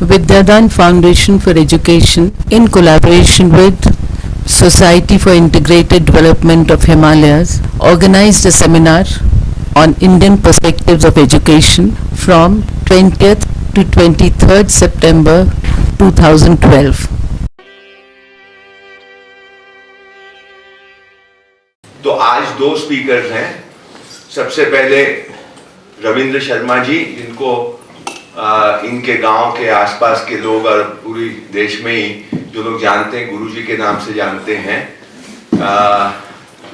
Vidyadan Foundation for Education, in collaboration with Society for Integrated Development of Himalayas, organized a seminar on Indian perspectives of education from 20th to 23rd September 2012. तो आज दो speakers हैं। सबसे पहले रविंद्र शर्मा जी, जिनको इनके गांव के आसपास के लोग और पूरी देश में ही जो लोग जानते हैं, गुरुजी के नाम से जानते हैं।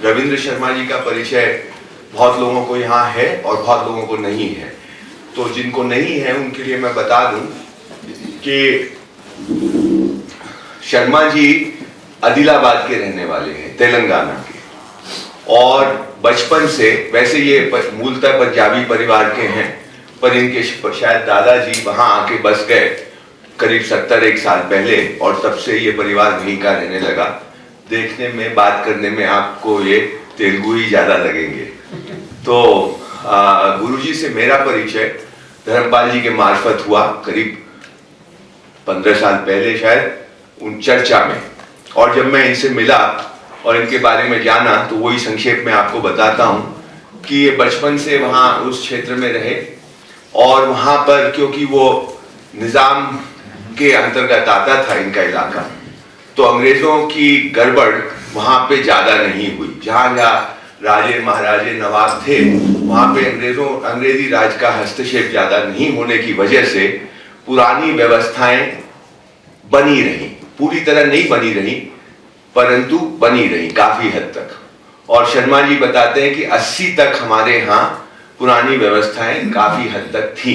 रविंद्र शर्मा जी का परिचय बहुत लोगों को यहाँ है और बहुत लोगों को नहीं है। तो जिनको नहीं है उनके लिए मैं बता दूं कि शर्मा जी आदिलाबाद के रहने वाले हैं, तेलंगाना के, और बचपन से, वैसे ये मूलतः पंजाबी परिवार के हैं, पर इनके शायद दादाजी वहां आके बस गए करीब 70 साल पहले, और तब से ये परिवार वहीं का रहने लगा। देखने में, बात करने में आपको ये तेलुगु ही ज्यादा लगेंगे। तो गुरुजी से मेरा परिचय धर्मपाल जी के मार्फत हुआ करीब 15 साल पहले शायद, उन चर्चा में। और जब मैं इनसे मिला और इनके बारे में जाना, तो वही संक्षेप में आपको बताता हूं कि ये बचपन से वहां उस क्षेत्र में रहे, और वहां पर क्योंकि वो निजाम के अंतर्गत आता था इनका इलाका, तो अंग्रेजों की गड़बड़ वहां पे ज्यादा नहीं हुई। जहां जहां राजे महाराजे नवाब थे, वहां पे अंग्रेजी राज का हस्तक्षेप ज्यादा नहीं होने की वजह से पुरानी व्यवस्थाएं बनी रही, पूरी तरह नहीं बनी रही परंतु बनी रही काफी हद तक। और शर्मा जी बताते हैं कि 80 तक हमारे यहाँ पुरानी व्यवस्थाएं काफी हद तक थी।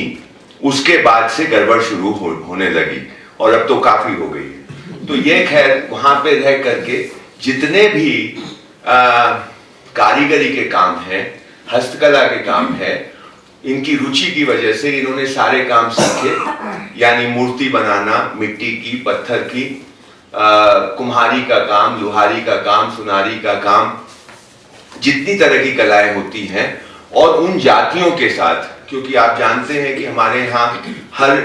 उसके बाद से गड़बड़ शुरू होने लगी, और अब तो काफी हो गई। तो ये खैर वहां पे रह करके जितने भी कारीगरी के काम है, हस्तकला के काम है, इनकी रुचि की वजह से इन्होंने सारे काम सीखे। यानी मूर्ति बनाना, मिट्टी की, पत्थर की, कुम्हारी का काम, लोहारी का काम, सुनारी का काम, जितनी तरह की कलाएं होती हैं, और उन जातियों के साथ, क्योंकि आप जानते हैं कि हमारे यहाँ हर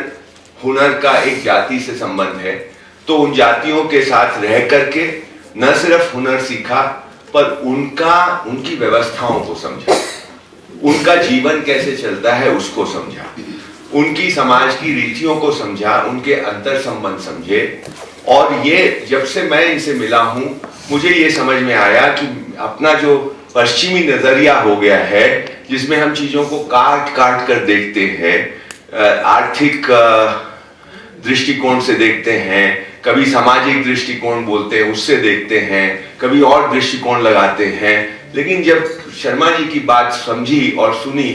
हुनर का एक जाति से संबंध है, तो उन जातियों के साथ रह करके न सिर्फ हुनर सीखा, पर उनकी व्यवस्थाओं को समझा, उनका जीवन कैसे चलता है उसको समझा, उनकी समाज की रीतियों को समझा, उनके अंतर संबंध समझे। और ये जब से मैं इनसे मिला हूं, मुझे ये समझ में आया कि अपना जो पश्चिमी नजरिया हो गया है, जिसमें हम चीजों को काट काट कर देखते हैं, आर्थिक दृष्टिकोण से देखते हैं, कभी सामाजिक दृष्टिकोण बोलते हैं उससे देखते हैं, कभी और दृष्टिकोण लगाते हैं। लेकिन जब शर्मा जी की बात समझी और सुनी,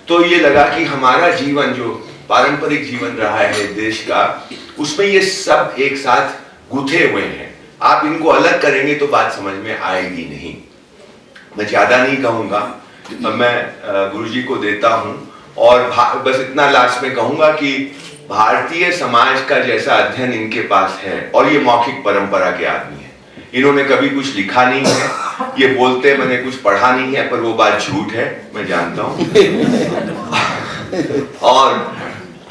तो ये लगा कि हमारा जीवन जो पारंपरिक जीवन रहा है देश का, उसमें ये सब एक साथ गुथे हुए हैं। आप इनको अलग करेंगे तो बात समझ में आएगी नहीं। मैं ज्यादा नहीं कहूंगा, मैं गुरुजी को देता हूं, और बस इतना लास्ट में कहूंगा कि भारतीय समाज का जैसा अध्ययन इनके पास है, और ये मौखिक परंपरा के आदमी है। इन्होंने कभी कुछ लिखा नहीं है, ये बोलते मैंने कुछ पढ़ा नहीं है, पर वो बात झूठ है, मैं जानता हूं। और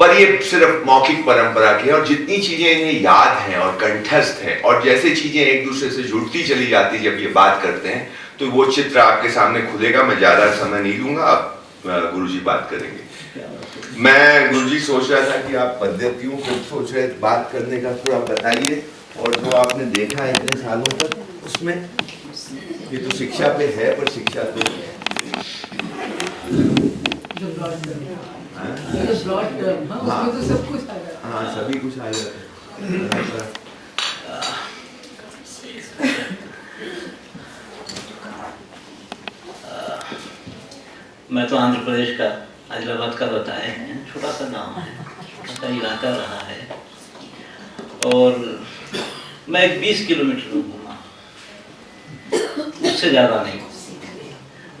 पर ये सिर्फ मौखिक परंपरा की है, और जितनी चीजें इन्हें याद हैं और कंठस्थ हैं, और जैसे चीजें एक दूसरे से जुड़ती चली जाती जब ये बात करते हैं, तो वो चित्र आपके सामने खुलेगा। मैं ज्यादा समय नहीं लूंगा, अब गुरुजी बात करेंगे। मैं गुरुजी सोच रहा था कि आप पद्धतियों को सोच रहे बात करने का, थोड़ा बताइए, और जो आपने देखा है इतने सालों तक, उसमें ये तो शिक्षा पे है, पर शिक्षा तो उसमें तो सब कुछ आ जाता है। हाँ, सभी कुछ आ जाता है। मैं तो आंध्र प्रदेश का आदिलाबाद का बताए हैं, छोटा सा गांव है, छोटा सा इलाका रहा है, और मैं 20 किलोमीटर घूमा, उससे ज़्यादा नहीं।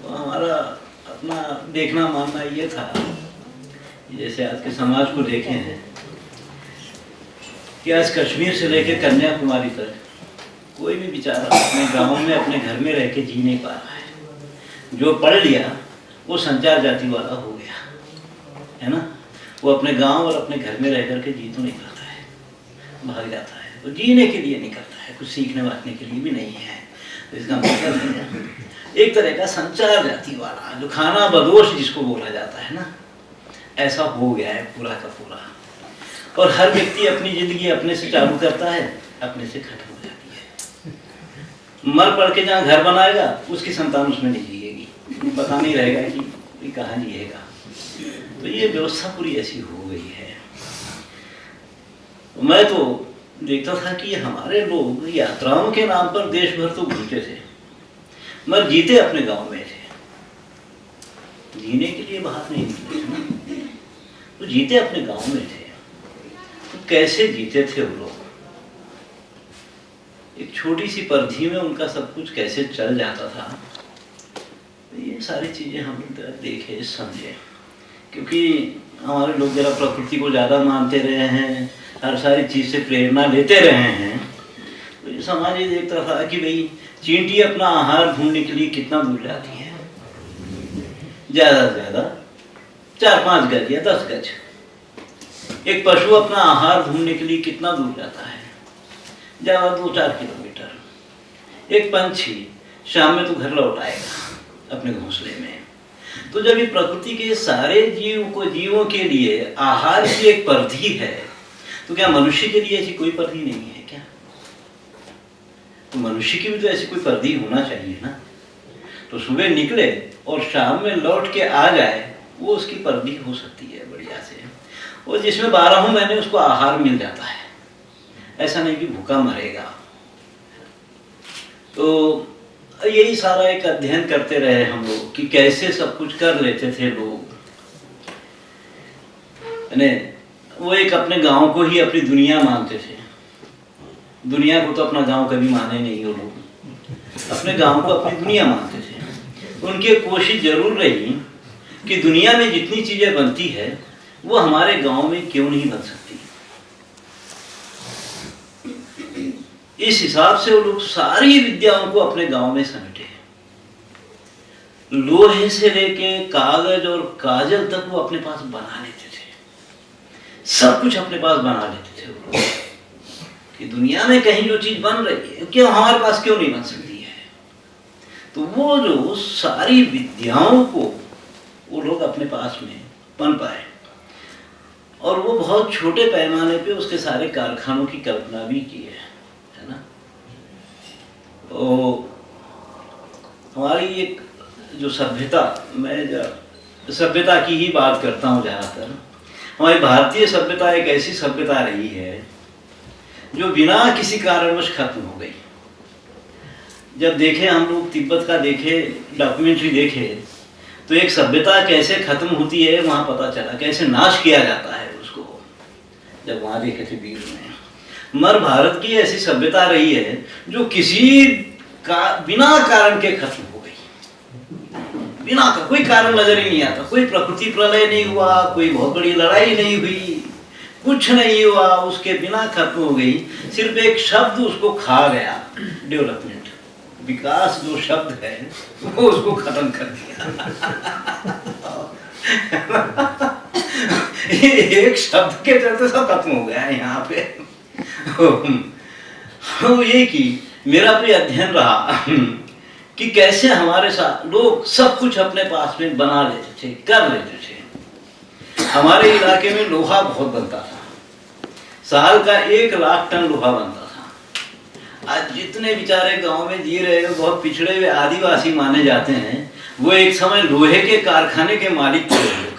तो हमारा अपना देखना मानना ये था, जैसे आज के समाज को देखे हैं कि आज कश्मीर से लेकर कन्याकुमारी तक कोई भी बेचारा अपने गांव में, अपने घर में रह के जी नहीं पा रहा है। जो पढ़ लिया वो संचार जाति वाला हो गया है ना, वो अपने गांव और अपने घर में रह करके जी तो नहीं पाता है। भाग जाता है, तो जीने के लिए नहीं करता है, कुछ सीखने वाटने के लिए भी नहीं है। तो इसका मतलब है एक तरह का संचार जाति वाला जो खाना बदोश जिसको बोला जाता है ना, ऐसा हो गया है पूरा का पूरा। और हर व्यक्ति अपनी जिंदगी अपने से चालू करता है, अपने से खत्म हो जाती है। मर पड़ के जहाँ घर बनाएगा उसकी संतान उसमें नहीं जिएगी, पता नहीं रहेगा कि ये कहाँ जिएगा। तो ये व्यवस्था पूरी ऐसी हो गई है। मैं तो देखता था कि हमारे लोग यात्राओं के नाम पर देश भर तो घूमते थे, मगर जीते अपने गांव में थे। जीने के लिए बाहर नहीं निकले थे ना, तो जीते अपने गांव में थे। तो कैसे जीते थे वो लोग? एक छोटी सी परिधि में उनका सब कुछ कैसे चल जाता था। ये सारी चीजें हम देखे समझे, क्योंकि हमारे लोग जरा प्रकृति को ज्यादा मानते रहे हैं, हर सारी चीज से प्रेरणा लेते रहे हैं। तो ये समाज ये देखता था कि भाई चींटी अपना आहार ढूंढने के लिए कितना दूर जाती है, ज्यादा से ज्यादा 4-5 गज या 10 गज। एक पशु अपना आहार ढूंढने के लिए कितना दूर जाता है, ज्यादा 2-4 किलोमीटर। एक पंछी शाम में तो घर लौट आएगा अपने घोंसले में। तो जब ये प्रकृति के सारे जीवों के लिए आहार की एक परिधि है, तो क्या मनुष्य के लिए ऐसी कोई परिधि नहीं है क्या? तो मनुष्य की भी तो ऐसी कोई परिधि होना चाहिए ना। तो सुबह निकले और शाम में लौट के आ जाए, वो उसकी परिधि हो सकती है बढ़िया से, और जिसमें 12 महीने उसको आहार मिल जाता है। ऐसा नहीं कि भूखा मरेगा। तो यही सारा एक अध्ययन करते रहे हम लोग कि कैसे सब कुछ कर लेते थे लोग। वो एक अपने गांव को ही अपनी दुनिया मानते थे। दुनिया को तो अपना गांव कभी माने नहीं वो लोग, अपने गांव को अपनी दुनिया मानते थे। उनकी कोशिश जरूर रही कि दुनिया में जितनी चीजें बनती है वो हमारे गांव में क्यों नहीं बन सकती। इस हिसाब से वो लोग सारी विद्याओं को अपने गांव में समेटे। लोहे से लेके कागज और काजल तक वो अपने पास बना लेते थे, सब कुछ अपने पास बना लेते थे वो लोग। कि दुनिया में कहीं जो चीज बन रही है क्यों हमारे पास क्यों नहीं बन सकती है। तो वो जो सारी विद्याओं को वो लोग अपने पास में बन पाए, और वो बहुत छोटे पैमाने पे उसके सारे कारखानों की कल्पना भी की है ना। तो हमारी एक जो सभ्यता, मैं सभ्यता की ही बात करता हूँ ज़्यादातर, हमारी भारतीय सभ्यता एक ऐसी सभ्यता रही है जो बिना किसी कारणवश खत्म हो गई। जब देखे हम लोग तिब्बत का देखे, डॉक्यूमेंट्री देखे, तो एक सभ्यता कैसे खत्म होती है वहाँ पता चला, कैसे नाश किया जाता है उसको, जब वहाँ देखे थे वीर में। मगर भारत की ऐसी सभ्यता रही है जो बिना कारण के खत्म हो गई। बिना का कोई कारण नजर ही नहीं आता, कोई प्रकृति प्रलय नहीं हुआ, कोई बहुत बड़ी लड़ाई नहीं हुई, कुछ नहीं हुआ, उसके बिना खत्म हो गई। सिर्फ एक शब्द उसको खा गया, डेवलपमेंट, विकास जो शब्द है वो उसको खत्म कर दिया। एक शब्द के चलते सब खत्म हो गया है यहाँ पे। वो ये कि मेरा भी अध्ययन रहा कि कैसे हमारे साथ लोग सब कुछ अपने पास में बना लेते थे, कर लेते थे। हमारे इलाके में लोहा बहुत बनता था, साल का 1 लाख टन लोहा बनता था। आज जितने बेचारे गांव में जी रहे हैं, बहुत पिछड़े हुए आदिवासी माने जाते हैं, वो एक समय लोहे के कारखाने के मालिक थे लोग।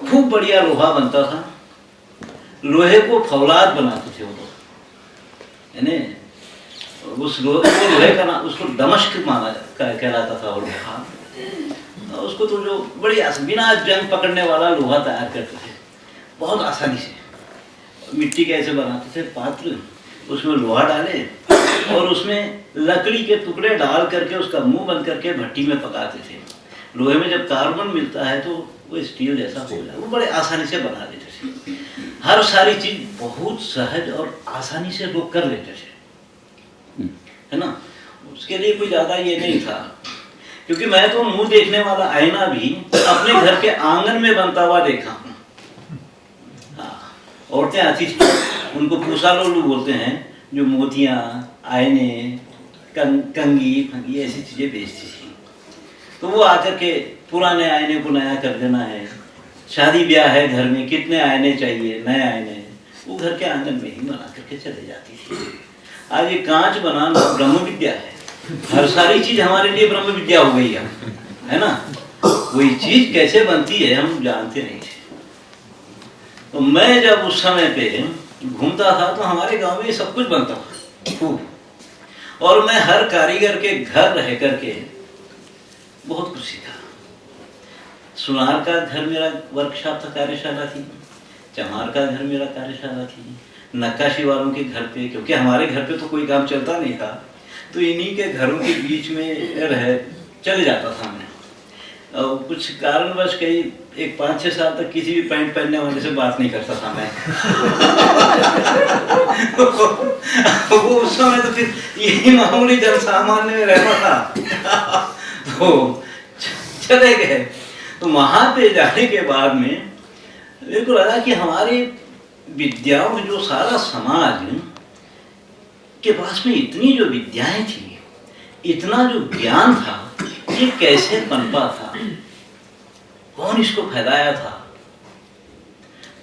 खूब बढ़िया लोहा बनता था, लोहे को फौलाद बनाते थे वो लोग, यानी उस लोहे का नाम उसको दमश्क माना कहलाता था वो लोहा। उसको तो जो बढ़िया बिना जंग पकड़ने वाला लोहा तैयार करते थे बहुत आसानी से। मिट्टी कैसे बनाते थे, पात्र, उसमें लोहा डाले और उसमें लकड़ी के टुकड़े डाल करके उसका मुंह बंद करके भट्टी में पकाते थे। लोहे में जब कार्बन मिलता है तो वो स्टील जैसा हो जाए, वो बड़े आसानी से बना देते थे। हर सारी चीज बहुत सहज और आसानी से लोग कर लेते थे, है ना। उसके लिए कोई ज्यादा ये नहीं था, क्योंकि मैं तो मुंह देखने वाला आईना भी अपने घर के आंगन में बनता हुआ देखा हूँ। हाँ, औरतें आती थी उनको पूसा लोलू बोलते हैं, जो मोतियाँ, आईने, कंगी फंगी ऐसी चीज़ें बेचती थी। तो वो आकर के पुराने आईने को नया कर देना है, शादी ब्याह है घर में, कितने आईने चाहिए, नए आईने, वो घर के आंगन में ही बना करके चले जाती थी। आज ये कांच बनाना ब्रह्म विद्या है, हर सारी चीज हमारे लिए ब्रह्म विद्या हो गई है ना। वही चीज कैसे बनती है हम जानते नहीं थे। तो मैं जब उस समय पे घूमता था तो हमारे गांव में सब कुछ बनता था खूब, और मैं हर कारीगर के घर रह करके बहुत कुछ सीखा। सुनार का घर मेरा वर्कशॉप था, कार्यशाला थी। चमार का घर मेरा कार्यशाला थी। नक्काशी वालों के घर पे, क्योंकि हमारे घर पे तो कोई काम चलता नहीं था, तो इन्हीं के घरों के बीच में रह चले जाता था मैं। और कुछ कारणवश कई एक 5-6 साल तक किसी भी पैंट पहनने वाले से बात नहीं करता था मैं। वो उस समय तो फिर यही मामूली जन सामान्य में रहना था। तो चले गए। तो वहां पे जाने के बाद में मेरे को लगा कि हमारी विद्याओं में जो सारा समाज के पास में इतनी जो विद्याएं थी, इतना जो ज्ञान था, ये कैसे पनपा था, कौन इसको फैलाया था,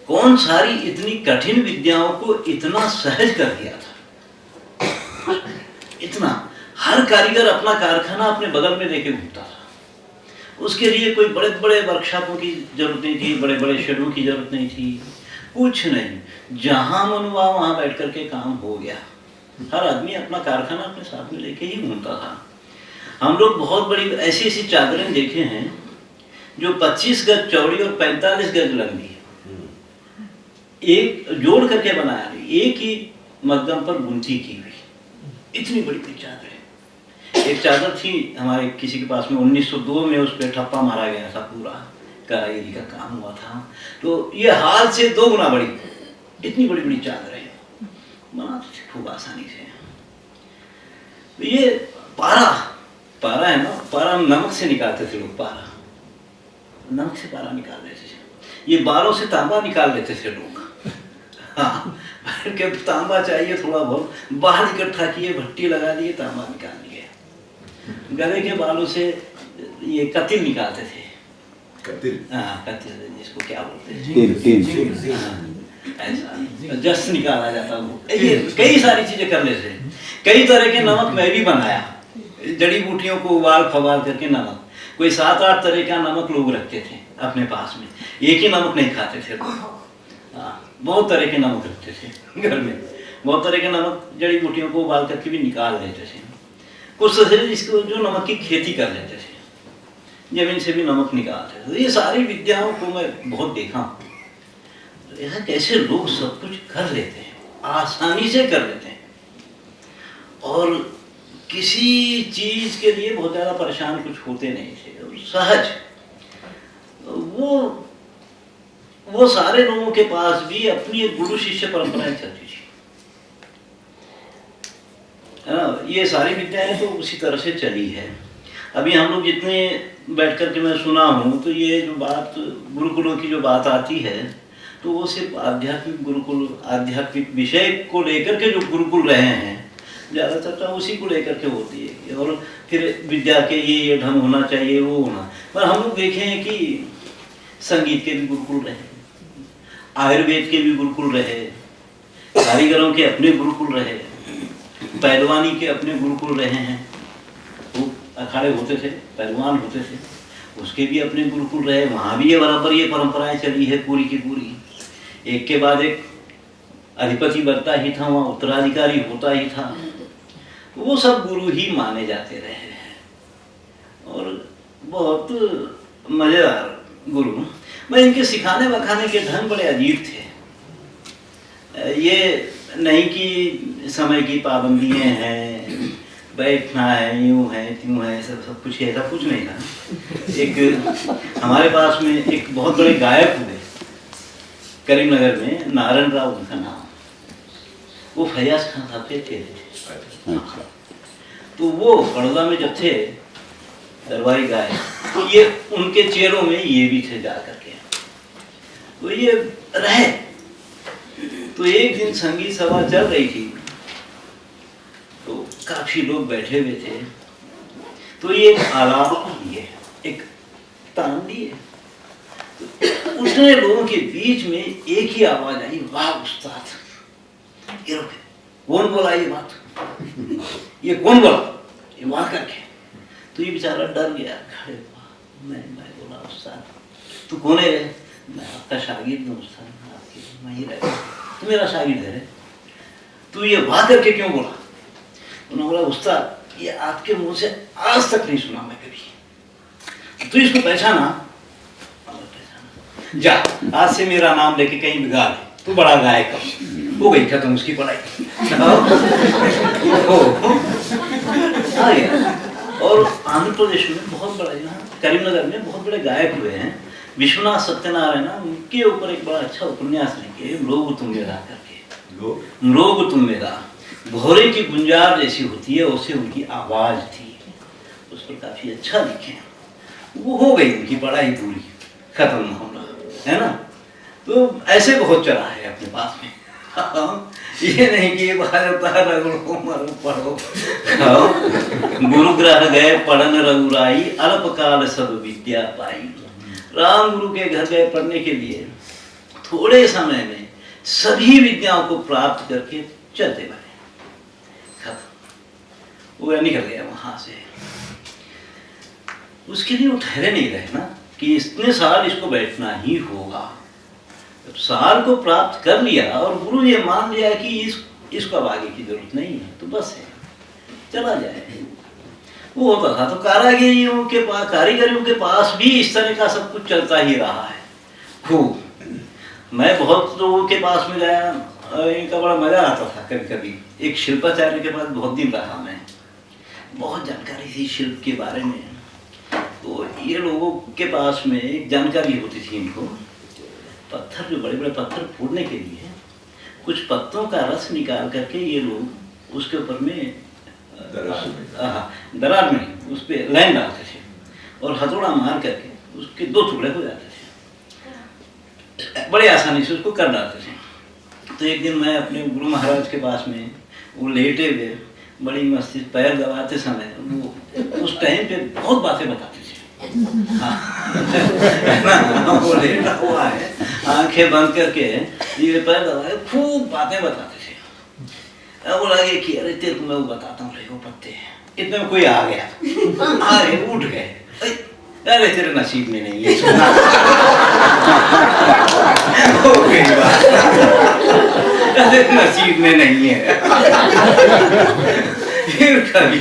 कौन सारी इतनी कठिन विद्याओं को इतना सहज कर दिया था। इतना हर कारीगर अपना कारखाना अपने बगल में लेके घूमता था। उसके लिए कोई बड़े बड़े वर्कशॉपों की जरूरत नहीं थी, बड़े बड़े शेडों की जरूरत नहीं थी, कुछ नहीं। जहां मन हुआ वहां बैठ करके काम हो गया। हर आदमी अपना कारखाना अपने साथ में लेके ही घूमता था। हम लोग बहुत बड़ी ऐसी ऐसी चादरें देखे हैं जो 25 गज चौड़ी और 45 गज लंबी, एक जोड़ करके बनाया, एक ही मध्यम पर बुनती की हुई, इतनी बड़ी बड़ी चादरें। एक चादर थी हमारे किसी के पास में, 1902 में उस पर ठप्पा मारा गया था, पूरा कारीगरी का काम हुआ था। तो ये हाथ से 2 गुना बड़ी, इतनी बड़ी बड़ी चादरें बनाते थे खूब आसानी से। ये पारा है ना, पारा नमक से निकालते थे लोग, पारा नमक से पारा निकाल लेते थे। ये बालों से तांबा निकाल लेते थे लोग। हाँ, तांबा चाहिए थोड़ा बहुत, बाल इकट्ठा किए, भट्टी लगा दिए, तांबा निकाल लिए। गले के बालों से ये कतिल निकालते थे। कतिल? हाँ, कतिल जिसको क्या बोलते हैं, ऐसा जस्ट निकाला जाता वो। ये कई सारी चीजें कर लेते हैं। कई तरह के नमक मैं भी बनाया, जड़ी बूटियों को उबाल फवाल करके नमक। कोई 7-8 तरह का नमक लोग रखते थे अपने पास में, एक ही नमक नहीं खाते थे। बहुत तरह के नमक रखते थे घर में, बहुत तरह के नमक जड़ी बूटियों को उबाल करके भी निकाल लेते थे। कुछ थे जिसको जो नमक की खेती कर लेते थे, जमीन से भी नमक निकालते थे। तो ये सारी विद्याओं को मैं बहुत देखा। तो ऐसा कैसे लोग सब कुछ कर लेते हैं, आसानी से कर लेते हैं, और किसी चीज के लिए बहुत ज्यादा परेशान कुछ होते नहीं थे, सहज। वो सारे लोगों के पास भी अपनी एक गुरु शिष्य परंपराएं चलती थी। ये सारी विद्याएं तो उसी तरह से चली है। अभी हम लोग जितने बैठ कर के मैं सुना हूँ, तो ये जो बात गुरुकुलों की जो बात आती है, तो वो सिर्फ आध्यात्मिक गुरुकुल, आध्यात्मिक विषय को लेकर के जो गुरुकुल रहे हैं, ज़्यादा चर्चा उसी को लेकर के होती है। और फिर विद्या के ये ढंग होना चाहिए, वो होना। पर हम लोग देखे हैं कि संगीत के भी गुरुकुल रहे, आयुर्वेद के भी गुरुकुल रहे, कारीगरों के अपने गुरुकुल रहे, पहलवानी के अपने गुरुकुल रहे हैं। वो अखाड़े होते थे, पहलवान होते थे, उसके भी अपने गुरुकुल रहे। वहाँ भी ये बराबर ये परंपराएं चली है पूरी की पूरी। एक के बाद एक अधिपति बनता ही था, वहाँ उत्तराधिकारी होता ही था। वो सब गुरु ही माने जाते रहे हैं, और बहुत मजेदार गुरु। मैं इनके सिखाने बखाने के ढंग बड़े अजीब थे। ये नहीं कि समय की पाबंदियां हैं, बैठना है, यूं है त्यों है, सब कुछ ऐसा कुछ नहीं था। एक हमारे पास में एक बहुत बड़े गायक हुए करीमनगर में, नारायण राव उनका नाम, वो फैयाज खान साहब के चेले थे। तो वो बड़ौदा में जब थे दरबारी गायक, तो ये उनके चेलों में ये भी थे जा करके। तो ये रहे तो एक दिन संगीत सभा चल रही थी, तो काफी लोग बैठे हुए थे, तो ये एक आलाप लिए, एक तान लिए, तो उतने लोगों के बीच में एक ही आवाज आई, वाह उस्ताद। ये रुके, कौन बोला ये बात? ये कौन बोला? ये वाह करके। तो ये बेचारा डर गया, खड़े हुआ। मैं बोला, उस्ताद तू कौन है रे? मैं आपका शागिर्द हूँ उस्ताद, आपके मैं ही रह, तू मेरा शागिर्द है रे, तू ये वाह करके क्यों बोला? उन्होंने बोला, उस्ताद ये आपके मुंह से आज तक नहीं सुना मैं कभी, तू इसको पहचाना? जा आज से मेरा नाम लेके कहीं भी गा ले, तू बड़ा गायक हो गई खत्म उसकी पढ़ाई। आ गया। और आंध्र प्रदेश में बहुत बड़ा, यहाँ करीमनगर में बहुत बड़े गायक हुए हैं, विश्वनाथ सत्यनारायण, उनके ऊपर एक बड़ा अच्छा उपन्यास लिखे, लोग तुम मेरा करके। लोग तुम मेरा, भोरे की गुंजार जैसी होती है वैसे उनकी आवाज थी, उस पर काफी अच्छा लिखे। वो हो गई उनकी पढ़ाई पूरी, खत्म होना है ना। तो ऐसे बहुत चला है अपने पास में। ये नहीं कि पढ़ो गुरु ग्रह गए पढ़न रघुराई, अल्पकाल सब विद्या पाई। राम गुरु के घर गए पढ़ने के लिए, थोड़े समय में सभी विद्याओं को प्राप्त करके चलते बने, खत्म। वो निकल गया वहां से। उसके लिए वो ठहरे नहीं रहे ना कि इतने साल इसको बैठना ही होगा। जब साल को प्राप्त कर लिया और गुरु ये मान लिया कि इसको अब आगे की जरूरत नहीं है, तो बस है, चला जाए। वो होता था तो कारीगरियों के पास भी इस तरह का सब कुछ चलता ही रहा है खूब। मैं बहुत लोगों के पास में गया, इनका बड़ा मजा आता था कभी कभी। एक शिल्पाचार्य के पास बहुत दिन रहा मैं, बहुत जानकारी थी शिल्प के बारे में। तो ये लोगों के पास में एक जानकारी होती थी इनको, पत्थर जो बड़े बड़े पत्थर फोड़ने के लिए कुछ पत्तों का रस निकाल करके ये लोग उसके ऊपर में दरार में उस पर लाइन डालते थे और हथौड़ा मार करके उसके 2 टुकड़े हो जाते थे, बड़े आसानी से उसको कर डालते थे। तो एक दिन मैं अपने गुरु महाराज के पास में, वो लेटे हुए बड़ी मस्ती, पैर दबाते समय वो उस टाइम पे बहुत बातें बताते थे। वो लेटा हुआ है, आंखें बंद करके ये पैर दबाए, खूब बातें बताते थे। वो लगे कि अरे तेरे को मैं वो बताता हूँ, वो पत्ते इतने में कोई आ गया, अरे उठ गए, अरे तेरे नसीब में नहीं है। हो गई बात, अरे नसीब में नहीं है। फिर कभी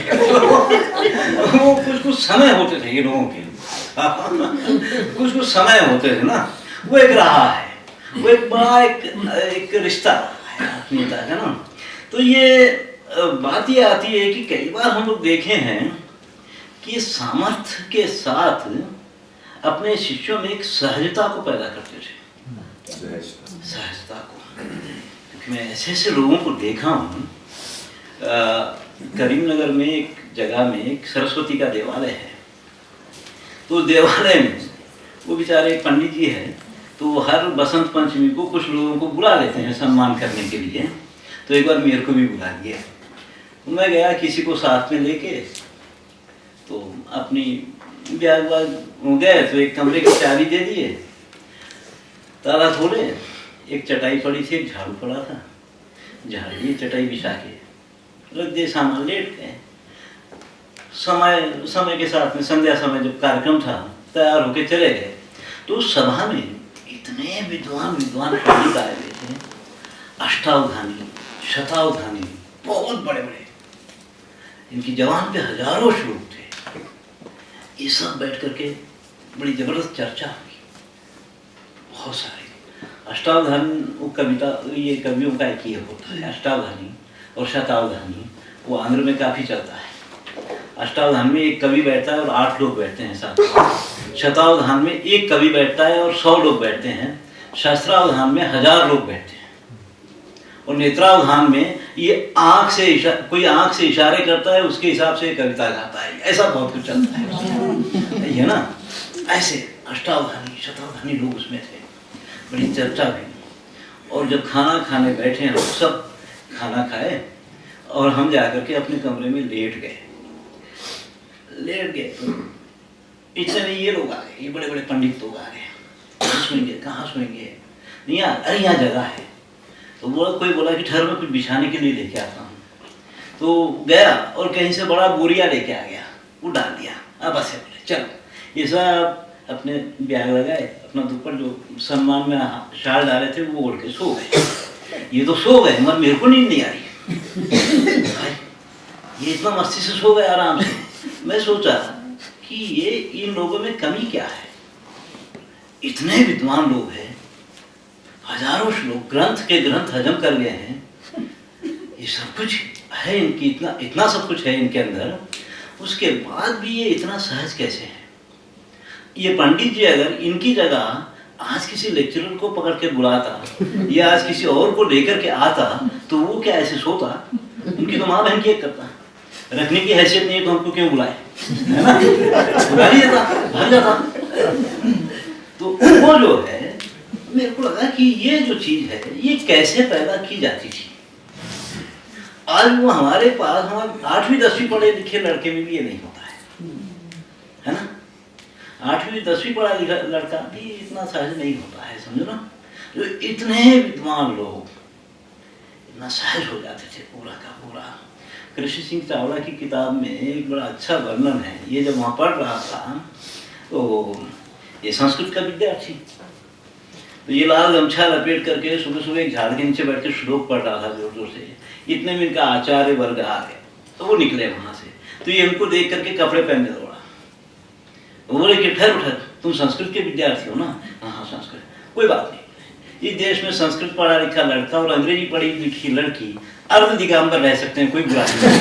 वो कुछ समय होते थे ये लोगों के, कुछ समय होते थे ना, वो एक रहा है, वो एक बड़ा एक रिश्ता है ना। तो ये बात ये आती है कि कई बार हम लोग देखे हैं कि सामर्थ्य के साथ अपने शिष्यों में एक सहजता को पैदा करते थे, सहजता को। क्योंकि मैं ऐसे लोगों को देखा हूँ, करीमनगर में एक जगह में एक सरस्वती का देवालय है, तो देवालय में वो बेचारे एक पंडित जी है, तो हर बसंत पंचमी को कुछ लोगों को बुला लेते हैं सम्मान करने के लिए। तो एक बार मेरे को भी बुला लिया, मैं गया किसी को साथ में लेके, तो अपनी ब्याग हो गए, तो एक कमरे की चाबी दे दिए, ताला खोले, एक चटाई पड़ी थी, एक झाड़ू पड़ा था, झाड़ दिए, चटाई बिछा के रख दिए, सामान लेट गए। समय के साथ में संध्या समय जब कार्यक्रम था, तैयार होके चले गए, तो सभा में इतने विद्वान पंडित आए हुए थे, अष्टावधानी, शतावधानी, बहुत बड़े बड़े, इनकी जवान पे हजारों श्लोक थे। ये सब बैठ करके बड़ी जबरदस्त चर्चा हुई, बहुत सारी। अष्टावधानी वो कविता, ये कवियों का एक ही होता है, अष्टावधानी और शतावधानी, वो आंध्र में काफी चलता है। अष्टावधान में एक कवि बैठता है और 8 लोग बैठते हैं साथ में। शतावधान में एक कवि बैठता है और 100 लोग बैठते हैं। शास्त्रावधान में 1000 लोग बैठते हैं। और नेत्रावधान में ये कोई आंख से इशारे करता है, उसके हिसाब से कविता गाता है, ऐसा बहुत कुछ चलता है ना। ऐसे अष्टावधानी शतावधानी लोग उसमें थे, बड़ी चर्चा हुई। और जब खाना खाने बैठे हम सब खाना खाए और हम जाकर के अपने कमरे में लेट गए तो इतने में ये लोग आ गए, ये बड़े बड़े पंडित लोग आ गए। सोएंगे कहाँ सोएंगे, नहीं यार, अरे यहाँ जगह है। तो कोई बोला कि ठहर में कुछ बिछाने के लिए लेके आता हूँ। तो गया और कहीं से बड़ा बोरिया लेके आ गया, वो डाल दिया। अब बस है, बोले चलो ये सब अपने बैग लगाए, अपना दुपट्टा जो सम्मान में शाल डाले थे वो ओढ़ के सो गए। ये तो सो गए मगर मेरे को नींद नहीं आ रही। ये इतना मस्ती से सो गए आराम से। मैं सोचा कि ये इन लोगों में कमी क्या है, इतने विद्वान लोग हैं, हजारों श्लोक ग्रंथ के ग्रंथ हजम कर गए हैं, ये सब कुछ है इनकी, इतना सब कुछ है इनके अंदर, उसके बाद भी ये इतना सहज कैसे है। ये पंडित जी अगर इनकी जगह आज किसी लेक्चरर को पकड़ के बुलाता या आज किसी और को लेकर के आता तो वो क्या ऐसे सोता, उनकी तो माँ बहन की एक करता, रखने की हैसियत नहीं है तो हमको क्यों बुलाए, है ना, बुला ही देता, भाग जाता। तो वो जो है, मेरे को लगा कि ये जो चीज है ये कैसे पैदा की जाती थी। आज वो हमारे पास, हमारे 8वीं 10वीं पढ़े लिखे लड़के में भी ये नहीं होता है ना। 8वीं 10वीं पढ़ा लिखा लड़का भी इतना सहज नहीं होता है, समझो ना। जो इतने विद्वान लोग इतना सहज हो जाते थे पूरा का पूरा। कृष्ण सिंह चावला की किताब में एक बड़ा अच्छा वर्णन है। ये जब वहाँ पढ़ रहा था तो ये संस्कृत का विद्यार्थी, तो ये लाल गमछा लपेट करके सुबह सुबह एक झाड़ के नीचे बैठ के श्लोक पढ़ रहा था जोर जोर से। इतने में इनका आचार्य वर्ग आ गए, तो वो निकले वहां से। तो ये इनको देख करके कपड़े पहनने दौड़ा। वो बोले कि ठहर तुम संस्कृत के विद्यार्थी हो ना? हाँ संस्कृत। कोई बात नहीं, इस देश में संस्कृत पढ़ा लिखा लड़का और अंग्रेजी पढ़ी लिखी लड़की अर्ध दिगंबर रह सकते हैं, कोई बुराई नहीं।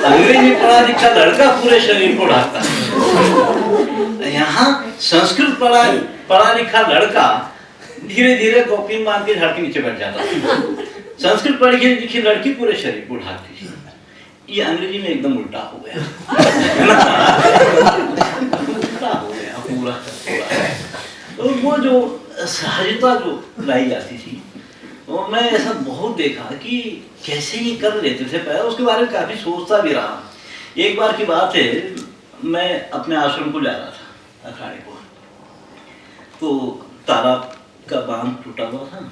अंग्रेजी पढ़ा लिखा लड़का पूरे शरीर को ढाकता है, यहाँ संस्कृत पढ़ा लिखा लड़का धीरे धीरे कॉपी बांध के झाड़ के नीचे बैठ जाता है। संस्कृत पढ़ी लिखी लड़की पूरे शरीर को ढाकती है। ये अंग्रेजी में एकदम उल्टा हो गया, उल्टा हो गया पूरा। तो वो जो सहजता जो लाई जाती थी, वो मैं ऐसा बहुत देखा कि कैसे ये कर लेते थे पहले। उसके बारे में काफी सोचता भी रहा। एक बार की बात है, मैं अपने आश्रम को जा रहा था अखाड़े को, तो तालाब का बांध टूटा हुआ था,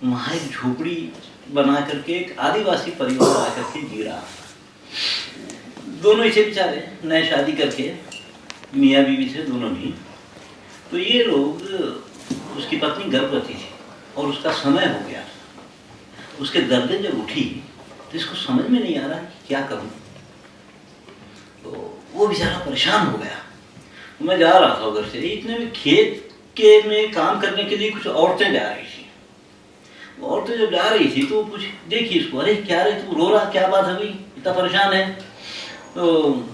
वहाँ एक झोपड़ी बना करके एक आदिवासी परिवार आकर के जी रहा था। दोनों इसे बेचारे नए शादी करके मियाँ बीवी थे दोनों भी। तो ये लोग, उसकी पत्नी गर्भवती थी और उसका समय हो गया। उसके गर्दन जब उठी तो इसको समझ में नहीं आ रहा कि क्या करूं। तो वो बेचारा परेशान हो गया। तो मैं जा रहा था उधर से, इतने में खेत के में काम करने के लिए कुछ औरतें जा रही थी। वो औरतें जब जा रही थी तो पूछ देखी इसको, अरे क्या रे तू रो रहा, क्या बात है भाई, इतना परेशान है? तो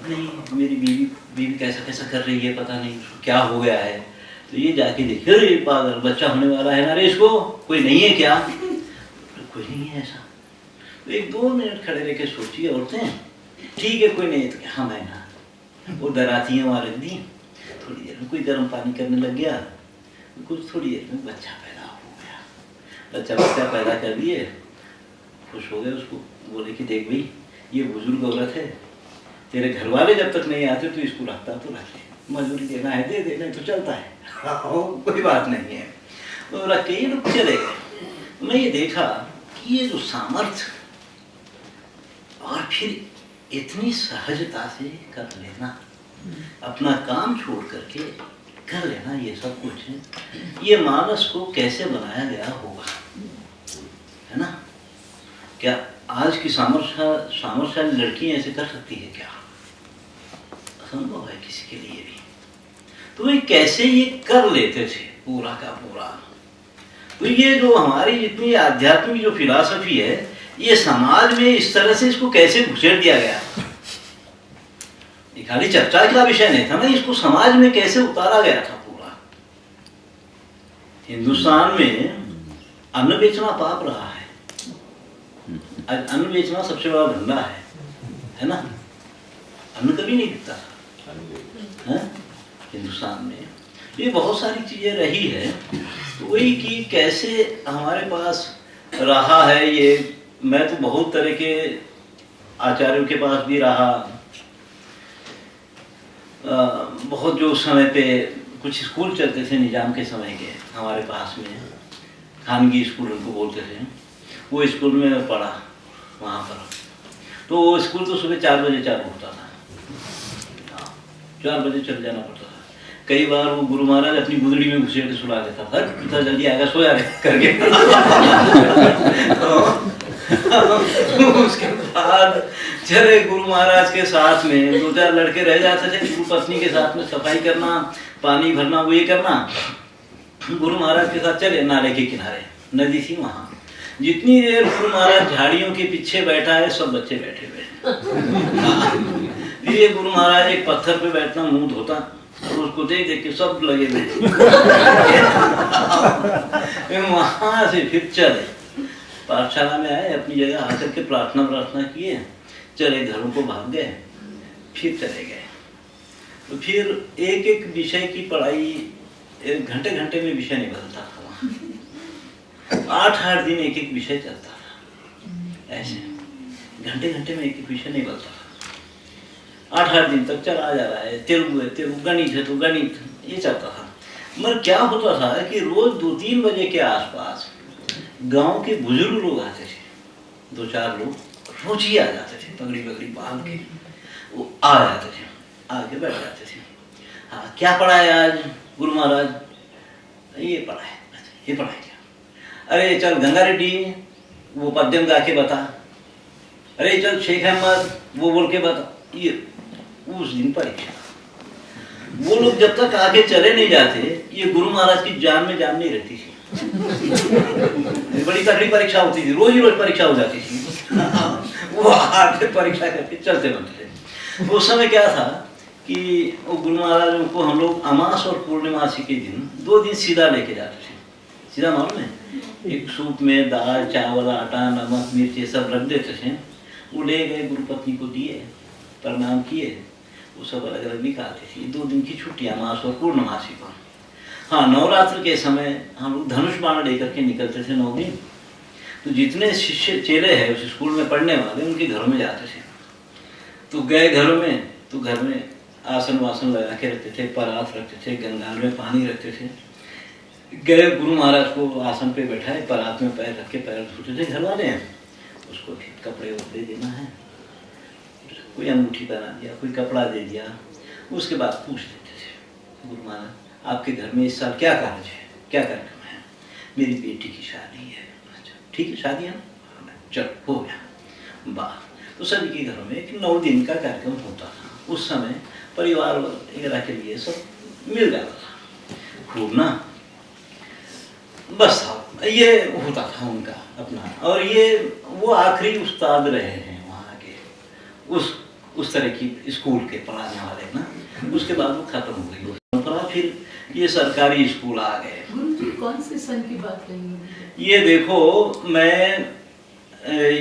नहीं, मेरी बीवी कैसा कैसा कर रही है, पता नहीं उसको क्या हो गया है। तो ये जाके देखे, अरे पागल, बच्चा होने वाला है ना रे इसको, कोई नहीं है क्या? तो कोई नहीं है ऐसा। तो 1-2 मिनट खड़े रह के सोची औरतें, ठीक है कोई नहीं है तो क्या, मैं ना वो डराती हैं वहाँ रख दी। थोड़ी देर में कोई गर्म पानी करने लग गया, कुछ थोड़ी देर में बच्चा पैदा हो गया। बच्चा पैदा कर दिए, खुश हो गए। उसको बोले कि देख भाई, ये बुजुर्ग औरत है, तेरे घर वाले जब तक नहीं आते तो इसको रखता तो रख ले, मजदूरी देना है दे देना तो चलता है, कोई बात नहीं है। तो रख के ये लोग चले गए। मैं ये देखा कि ये जो सामर्थ्य और फिर इतनी सहजता से कर लेना, अपना काम छोड़ करके कर लेना, ये सब कुछ है, ये मानस को कैसे बनाया गया होगा, है ना? क्या आज की सामर्थ्यशाली लड़की ऐसे कर सकती है क्या? असंभव है किसी के लिए भी। तो ये कैसे ये कर लेते थे पूरा का पूरा। तो ये जो हमारी जितनी आध्यात्मिक जो फिलॉसफी है, ये समाज में इस तरह से इसको कैसे घुसेड़ दिया गया। ये खाली चर्चा का विषय नहीं था ना, इसको समाज में कैसे उतारा गया था पूरा। हिंदुस्तान में अन्न बेचना पाप रहा है, आज अन्न बेचना सबसे बड़ा धंधा है ना? अन्न कभी नहीं बिकता है हिंदुस्तान में। ये बहुत सारी चीजें रही है, तो वही कि कैसे हमारे पास रहा है ये। मैं तो बहुत तरह के आचार्यों के पास भी रहा, बहुत जो उस समय पे कुछ स्कूल चलते थे निजाम के समय के हमारे पास में, खानगी स्कूल उनको बोलते थे, वो स्कूल में मैं पढ़ा वहाँ पर। तो वो स्कूल तो सुबह 4 बजे चालू होता था, 4 बजे चल जाना पड़ता था। कई बार वो गुरु महाराज अपनी गुदड़ी में घुसेड़ के सुला देता था, इतना जल्दी आएगा सोया रे करके। उसके बाद चले गुरु महाराज के साथ में 2-4 लड़के रह जाते थे, गुरु पत्नी के साथ में सफाई करना, पानी भरना, वो ये करना। गुरु महाराज के साथ चले नाले के किनारे, नदी थी वहां। जितनी देर गुरु महाराज झाड़ियों के पीछे बैठा है, सब बच्चे बैठे हुए। फिर ये गुरु महाराज एक पत्थर पे बैठना, मुंह धोता, और उसको देख देख के सब लगे हुए। वहां से फिर चले पाठशाला में आए, अपनी जगह आकर के प्रार्थना किए, चले घरों को भाग गए, फिर चले गए। तो फिर एक एक विषय की पढ़ाई, घंटे घंटे में विषय नहीं बदलता था वहाँ। 8-8 दिन एक एक विषय चलता था, ऐसे घंटे घंटे में एक एक विषय नहीं बदलता था। 8-8 दिन तक चला जा रहा है। तेलुगु है तेलुगु, गणित है तो गणित, ये चलता था। मगर क्या होता था कि रोज 2-3 बजे के आसपास गांव के बुजुर्ग लोग आते थे, 2-4 लोग रोज ही आ जाते थे, पगड़ी पगड़ी बांध के वो आ जाते थे, आके बैठ जाते थे। हाँ, क्या पढ़ाए आज गुरु महाराज? ये पढ़ाए। ये पढ़ाए क्या? अरे चल गंगा रेड्डी वो पद्यम गा के बता। अरे चल शेख अहमद वो बोल के बता। ये उस दिन परीक्षा। वो लोग जब तक आगे चले नहीं जाते, ये गुरु महाराज की जान में जान नहीं रहती थी। बड़ी तगड़ी परीक्षा होती थी, रोज ही रोज परीक्षा हो जाती थी। वो आगे परीक्षा करके चलते बनते थे। उस समय क्या था कि वो गुरु महाराज को हम लोग अमास और पूर्णिमासी के दिन 2 दिन सीधा लेके जाते थे। सीधा मालूम है, एक सूप में दाल चावल आटा नमक मिर्च ये सब रख देते थे। वो ले गए, गुरु पत्नी को दिए, प्रणाम किए, वो सब अलग अलग निकालते थे। 2 दिन की छुट्टी अमास और पूर्णमासी को। हाँ, नवरात्र के समय हम लोग धनुष बाण लेकर के निकलते थे 9 दिन। तो जितने शिष्य चेले हैं उस स्कूल में पढ़ने वाले, उनके घरों में जाते थे। तो गए घरों में, तो घर में आसन वासन लगा के रखते थे, परात रखते थे, गंगाल में पानी रखते थे। गए गुरु महाराज को आसन पे बैठाए, परात में पैर रख के पैर धोते थे। घर वाले हैं, उसको कपड़े वपड़े देना है, कोई अंगूठी पहना दिया, कोई कपड़ा दे दिया। उसके बाद पूछ लेते थे, गुरु महाराज आपके घर में इस साल क्या कार्य है, क्या कार्यक्रम है? मेरी बेटी की शादी है। अच्छा ठीक है, शादी है ना, चलो हो गया बात। तो सभी के घरों में एक 9 दिन का कार्यक्रम होता था। उस समय परिवार वगैरह के लिए सब मिल जाता था खूब ना, बस ये होता था उनका अपना। और ये वो आखिरी उस्ताद रहे हैं वहाँ के, उस तरह की स्कूल के पढ़ाने वाले ना। उसके बाद वो खत्म हो गई परंपरा। फिर ये सरकारी स्कूल आ गए। गुरुजी कौन से सन की बात रही है? ये देखो, मैं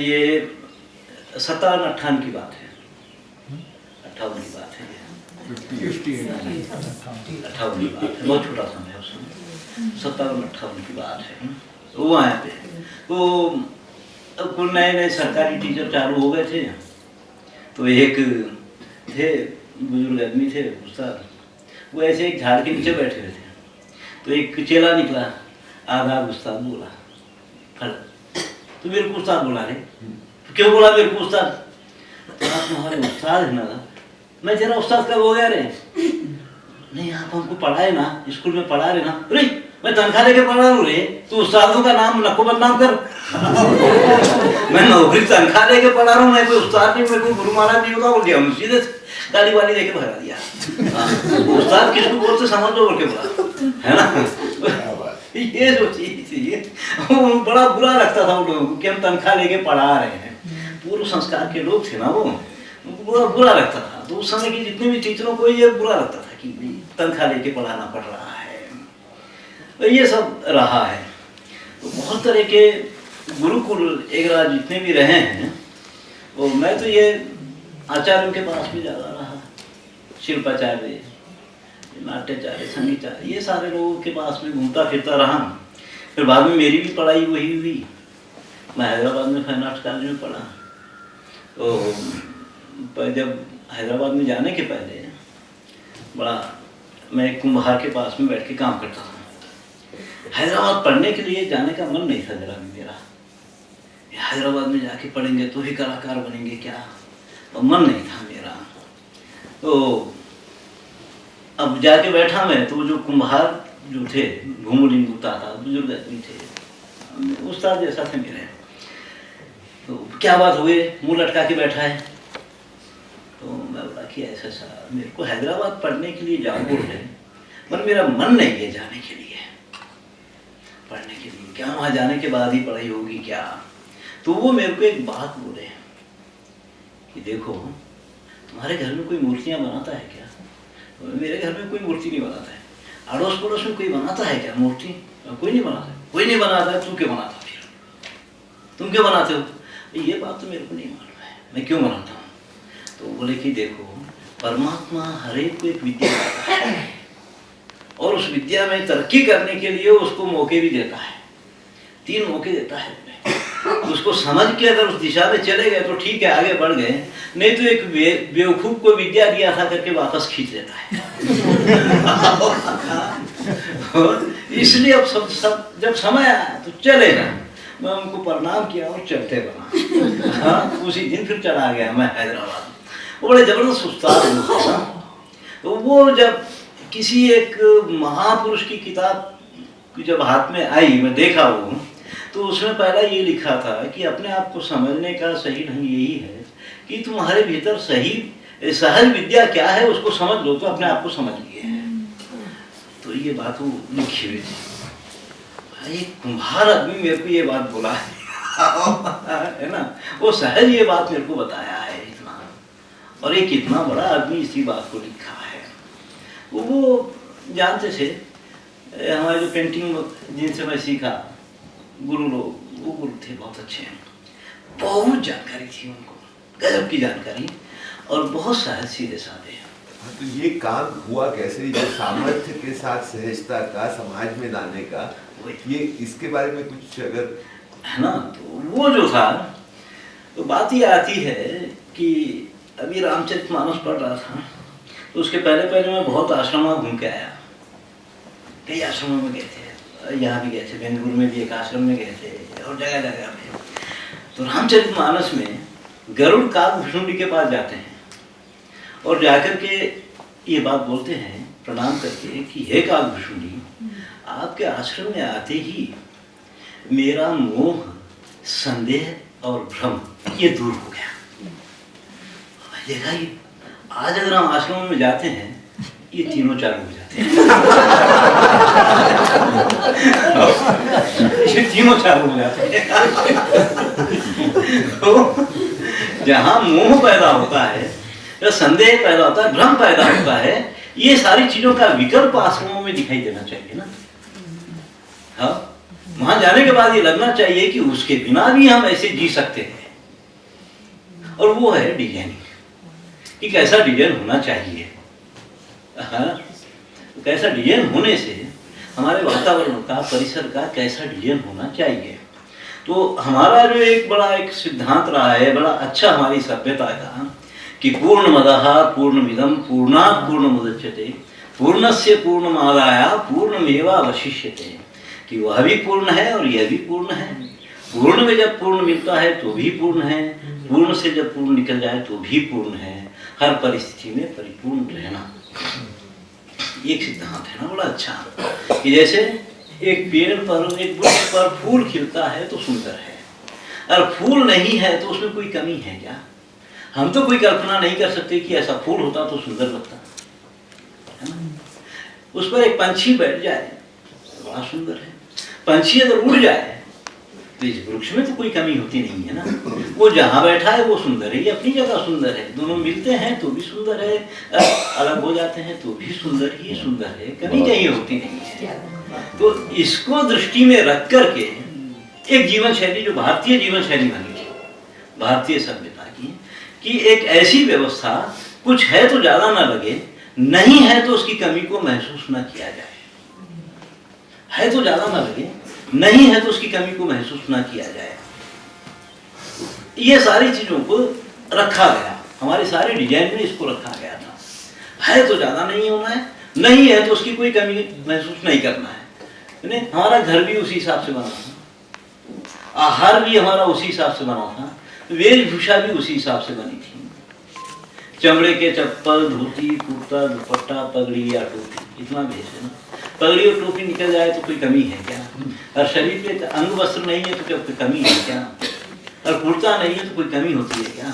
ये 57-58 की बात है, 58 की बात है, 58 की बात है, बहुत छोटा समय है उस समय, 57-58 की बात है। तो वहाँ पे तो कुछ नए सरकारी टीचर चालू हो गए थे। तो एक थे बुजुर्ग आदमी थे उस्ताद, वो ऐसे एक झाड़ के नीचे बैठे हुए थे। तो एक चेला निकला, आधा उस्ताद बोला, खड़ा। तो मेरे को उस्ताद बोला रे, क्यों बोला मेरे को उस्ताद? आप हमारे उस्ताद है ना। मैं जरा उस्ताद कब हो गया रे? नहीं आप हमको पढ़ाए ना, स्कूल में पढ़ा रहे ना। अरे मैं तनख्वाह लेके पढ़ा रहा हूँ रे, तू उस्तादों का नाम नको बदनाम कर। मैं नौकरी तनख्वाह लेके पढ़ा रहा हूँ, मैं कोई उस्ताद नहीं, मेरे को गुरु महाराज नहीं होगा बोल दिया। हम सीधे गाली वाली देके भगा दिया। उस्ताद किसको बोलते समझ लो बोल के बोला, है ना। ये जो चीज थी बड़ा बुरा लगता था उन लोगों को कि हम तनख्वाह लेके पढ़ा रहे हैं। पूर्व संस्कार के लोग थे ना वो, उनको बुरा लगता था। तो उस समय की जितने भी टीचरों को ये बुरा लगता था कि तनख्वाह लेके पढ़ाना पड़ रहा है। तो ये सब रहा है। तो बहुत तरह के गुरुकुल एक रात जितने भी रहे हैं, वो मैं तो ये आचार्यों के पास भी ज़्यादा रहा, शिल्पाचार्य, नाट्याचार्य, संगीताचार्य, ये सारे लोगों के पास में घूमता फिरता रहा। फिर बाद में मेरी भी पढ़ाई वही हुई, मैं हैदराबाद में फाइन आर्ट्स कॉलेज में पढ़ा। तो जब हैदराबाद में जाने के पहले बड़ा मैं कुम्हार के पास में बैठ के काम करता था। हैदराबाद पढ़ने के लिए जाने का मन नहीं था जरा भी मेरा, हैदराबाद में जाके पढ़ेंगे तो ही कलाकार बनेंगे क्या, और मन नहीं था मेरा। तो अब जाके बैठा मैं, तो जो कुम्हार जो थे, घुमुलिंग था, बुजुर्ग आदमी थे, उस्ताद जैसा थे मेरे। तो क्या बात हुई, मुंह लटका के बैठा है। तो मैं बोला कि ऐसा मेरे को हैदराबाद पढ़ने के लिए जाऊँ बोल रहे, पर मेरा मन नहीं है जाने के लिए, पढ़ने के लिए क्या, वहाँ जाने के बाद ही पढ़ाई होगी क्या। तो वो मेरे को एक बात बोले कि देखो तुम्हारे घर में कोई मूर्तियाँ बनाता है क्या? मेरे घर में कोई मूर्ति नहीं बनाता है। अड़ोस पड़ोस में कोई बनाता है क्या मूर्ति? कोई नहीं बनाता है। कोई नहीं बनाता है, तू क्यों बनाता? फिर तुम क्यों बनाते हो? ये बात तो मेरे को नहीं मालूम है, मैं क्यों बनाता हूँ। तो बोले कि देखो परमात्मा हर एक को एक विद्या देता है, और उस विद्या में तरक्की करने के लिए उसको मौके भी देता है, 3 मौके देता है। उसको समझ के अगर उस दिशा में चले गए तो ठीक है, आगे बढ़ गए, नहीं तो एक बेवकूफ को विद्या दिया था करके वापस खींच लेता है। इसलिए अब सब जब समय आया तो चले गए। मैं उनको प्रणाम किया और चलते बना। हाँ, उसी दिन फिर चला गया मैं हैदराबाद। वो बड़े जबरदस्त उस्ताद थे। तो वो जब किसी एक महापुरुष की किताब जब हाथ में आई, मैं देखा वो, तो उसमें पहला ये लिखा था कि अपने आप को समझने का सही ढंग यही है कि तुम्हारे भीतर सही सहज विद्या क्या है उसको समझ लो, तो अपने आप को समझ लिए है। तो ये बात वो लिखी हुई थी। एक कुम्हार आदमी मेरे को ये बात बोला है ना, वो सहज ये बात मेरे को बताया है इतना, और एक इतना बड़ा आदमी इसी बात को लिखा है। वो जानते थे, हमारे जो पेंटिंग जिनसे मैं सीखा गुरु लोग, वो गुरु थे, बहुत अच्छे हैं, बहुत जानकारी थी उनको, गजब की जानकारी, और बहुत सहज सीधे साधे। तो ये काम हुआ कैसे, जो सामर्थ्य के साथ सहजता का समाज में लाने का, ये इसके बारे में कुछ अगर है ना। तो वो जो था, तो बात ये आती है कि अभी रामचरितमानस पढ़ रहा था, तो उसके पहले मैं बहुत आश्रम घूम के आया, कई आश्रमों में गए थे, यहाँ भी गए थे, बेंगलुरु में भी एक आश्रम में गए थे, और जगह जगह में। तो रामचरितमानस में गरुड़ काकभूषुंडी के पास जाते हैं, और जाकर के ये बात बोलते हैं प्रणाम करके कि हे काकभूषुंडी, आपके आश्रम में आते ही मेरा मोह, संदेह और भ्रम ये दूर हो गया। देखा ये आज अगर हम आश्रम में जाते हैं, ये तीनों चालू हो जाते हैं। ये तीनों चालू हो जाते हैं। तो जहाँ मोह पैदा होता है, या संदेह पैदा होता है, भ्रम पैदा होता है, ये सारी चीजों का विकल्प आश्रमों में दिखाई देना चाहिए ना। हाँ, वहां जाने के बाद ये लगना चाहिए कि उसके बिना भी हम ऐसे जी सकते हैं। और वो है डिजाइनिंग, कि कैसा डिजाइन होना चाहिए। हाँ, कैसा डिजाइन होने से हमारे वातावरण का, परिसर का कैसा डिजाइन होना चाहिए। तो हमारा जो एक बड़ा एक सिद्धांत रहा है, बड़ा अच्छा हमारी सभ्यता का, कि पूर्णमदः पूर्णमिदं पूर्णात् पूर्णमुदच्यते पूर्णस्य पूर्णमादाय पूर्णमेवावशिष्यते, कि वह भी पूर्ण है और यह भी पूर्ण है। पूर्ण में जब पूर्ण मिलता है तो भी पूर्ण है, पूर्ण से जब पूर्ण निकल जाए तो भी पूर्ण है। हर परिस्थिति में परिपूर्ण रहना, एक सिद्धांत है ना बड़ा अच्छा, कि जैसे एक पेड़ पर, एक वृक्ष पर फूल खिलता है तो सुंदर है, और फूल नहीं है तो उसमें कोई कमी है क्या? हम तो कोई कल्पना नहीं कर सकते कि ऐसा फूल होता तो सुंदर लगता है ना। उस पर एक पंछी बैठ जाए बड़ा सुंदर है, पंछी अगर उड़ जाए तो इस वृक्ष में तो कोई कमी होती नहीं है ना। वो जहाँ बैठा है वो सुंदर है, ये अपनी जगह सुंदर है, दोनों मिलते हैं तो भी सुंदर है, अलग हो जाते हैं तो भी सुंदर ही सुंदर है, कमी कहीं होती नहीं है। तो इसको दृष्टि में रख करके एक जीवन शैली जो भारतीय जीवन शैली बनी थी, भारतीय सभ्यता की, कि एक ऐसी व्यवस्था कुछ है तो ज्यादा ना लगे, नहीं है तो उसकी कमी को महसूस ना किया जाए, है तो ज्यादा ना लगे, नहीं है तो उसकी कमी को महसूस ना किया जाए। ये सारी चीजों को रखा गया, हमारे सारे डिजाइन में इसको रखा गया था। है तो ज्यादा नहीं होना है, नहीं है तो उसकी कोई कमी महसूस नहीं करना है। हमारा घर भी उसी हिसाब से बना था, आहार भी हमारा उसी हिसाब से बना था, वेशभूषा भी उसी हिसाब से बनी थी। चमड़े के चप्पल, धोती, कुर्ता, दुपट्टा, पगड़ी या टोपी, इतना भेष है ना। पगड़ी और टोपी निकल जाए तो कोई कमी है क्या? और शरीर पे अंग वस्त्र नहीं है तो क्या कोई कमी है क्या? और कुर्ता नहीं है तो कोई कमी होती है क्या?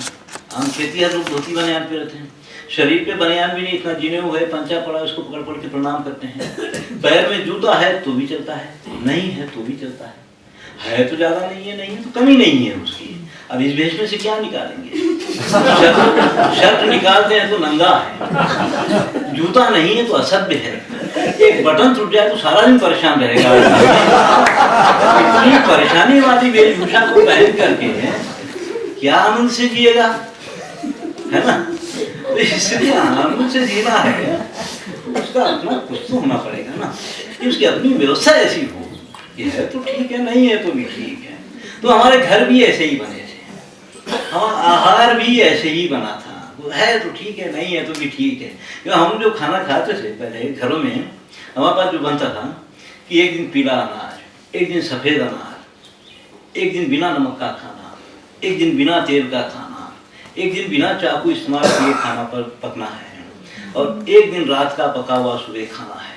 हम खेती हर लोग धोती बनियान पे रहते हैं, शरीर पे बनियान भी नहीं, इतना जिने हुए पंचा पड़ा उसको पकड़ पकड़ के प्रणाम करते हैं। पैर में जूता है तो भी चलता है, नहीं है तो भी चलता है तो ज्यादा नहीं है, नहीं है तो कमी नहीं है उसकी। अब इस भेष में से क्या निकालेंगे? शर्ट निकालते हैं तो नंगा है, जूता नहीं है तो असभ्य है, एक बटन टूट जाए तो सारा दिन परेशान रहेगा। इतनी परेशानी वाली वेशभूषा को पहन करके क्या आनंद से जिएगा, है ना? तो इसलिए आनंद से जीना है, उसका अपना कुछ तो होना पड़ेगा ना, कि उसकी अपनी व्यवस्था ऐसी हो, ये है तो ठीक है, नहीं है तो भी ठीक है। तो हमारे घर भी ऐसे ही बने थे, हमारा आहार भी ऐसे ही बना था, है तो ठीक है, नहीं है तो भी ठीक है। क्योंकि हम जो खाना खाते थे पहले घरों में, हमारे पास जो बनता था कि एक दिन पीला अनाज, एक दिन सफेद अनाज, एक दिन बिना नमक का खाना, एक दिन बिना तेल का खाना, एक दिन बिना चाकू इस्तेमाल किए खाना पर पकना है, और एक दिन रात का पका हुआ सुबह खाना है।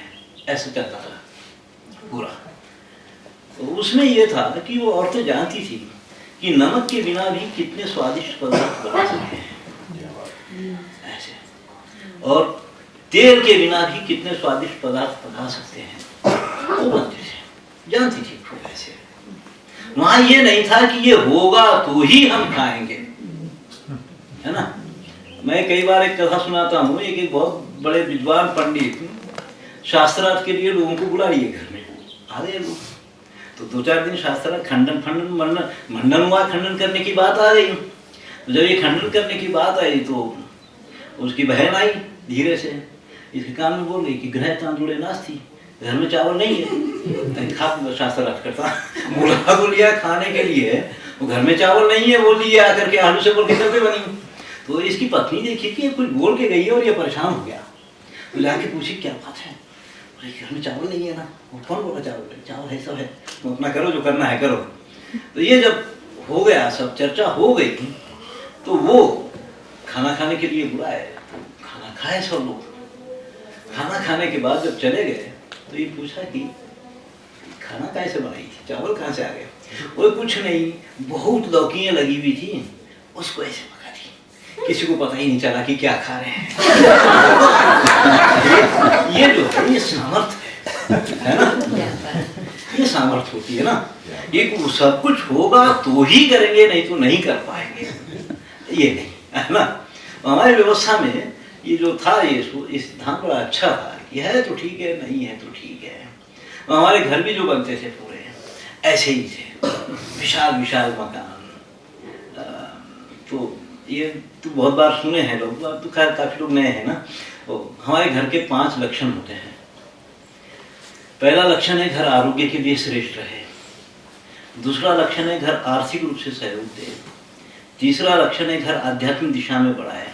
ऐसे चलता था पूरा। तो उसमें यह था कि वो औरतें जानती थी कि नमक के बिना भी कितने स्वादिष्ट पदार्थ बना सकते हैं ऐसे, और तेल के बिना भी कितने स्वादिष्ट पदार्थ बना सकते हैं, वो बनते थे, जानती थी खूब ऐसे। वहां ये नहीं था कि ये होगा तो ही हम खाएंगे, है ना। मैं कई बार एक कथा सुनाता हूँ, एक बहुत बड़े विद्वान पंडित शास्त्रार्थ के लिए लोगों को बुला लिए घर में, आ गए लोग, तो 2-4 दिन शास्त्रार्थ खंडन मंडन हुआ, खंडन करने की बात आ गई। तो जब ये खंडन करने की बात आई तो उसकी बहन आई धीरे से, इसके कान में बोल गई कि ग्रह तांदुड़े नास्ती, घर में चावल नहीं है। खा शास्त्रार्थ करता बुला को लिया खाने के लिए, वो घर में चावल नहीं है, बोल दिया आकर के आलू से बोल के करके बनी। तो इसकी पत्नी देखी कि कुछ बोल के गई है और ये परेशान हो गया, तो जाके पूछी क्या बात है, घर में चावल नहीं है ना। वो कौन बोला चावल है, सब है, तो अपना करो जो करना है करो। तो ये जब हो गया, सब चर्चा हो गई, तो वो खाना खाने के लिए बुलाए, तो खाना खाए सब लोग। खाना खाने के बाद जब चले गए तो ये पूछा कि खाना कैसे बनाई थी, चावल कहाँ से आ गए? वो कुछ नहीं, बहुत लौकियां लगी हुई थी, उसको ऐसे पका दी, किसी को पता ही नहीं चला कि क्या खा रहे हैं। ये जो है ये सामर्थ्य है ना, ये सामर्थ्य होती है ना। ये सब कुछ होगा तो ही करेंगे, नहीं तो नहीं कर पाएंगे, ये नहीं है ना। हमारी व्यवस्था में ये जो था, ये सिद्धांत बड़ा अच्छा था, ये है तो ठीक है, नहीं है तो ठीक है। हमारे घर भी जो बनते थे पूरे ऐसे ही थे, विशाल विशाल मकान। तो ये तो बहुत बार सुने हैं लोग, तो खैर काफी लोग नए हैं ना। तो हमारे घर के 5 लक्षण होते हैं। पहला लक्षण है घर आरोग्य के लिए श्रेष्ठ रहे, दूसरा लक्षण है घर आर्थिक रूप से सहयोग दे, तीसरा लक्षण है घर आध्यात्मिक दिशा में बढ़ाए,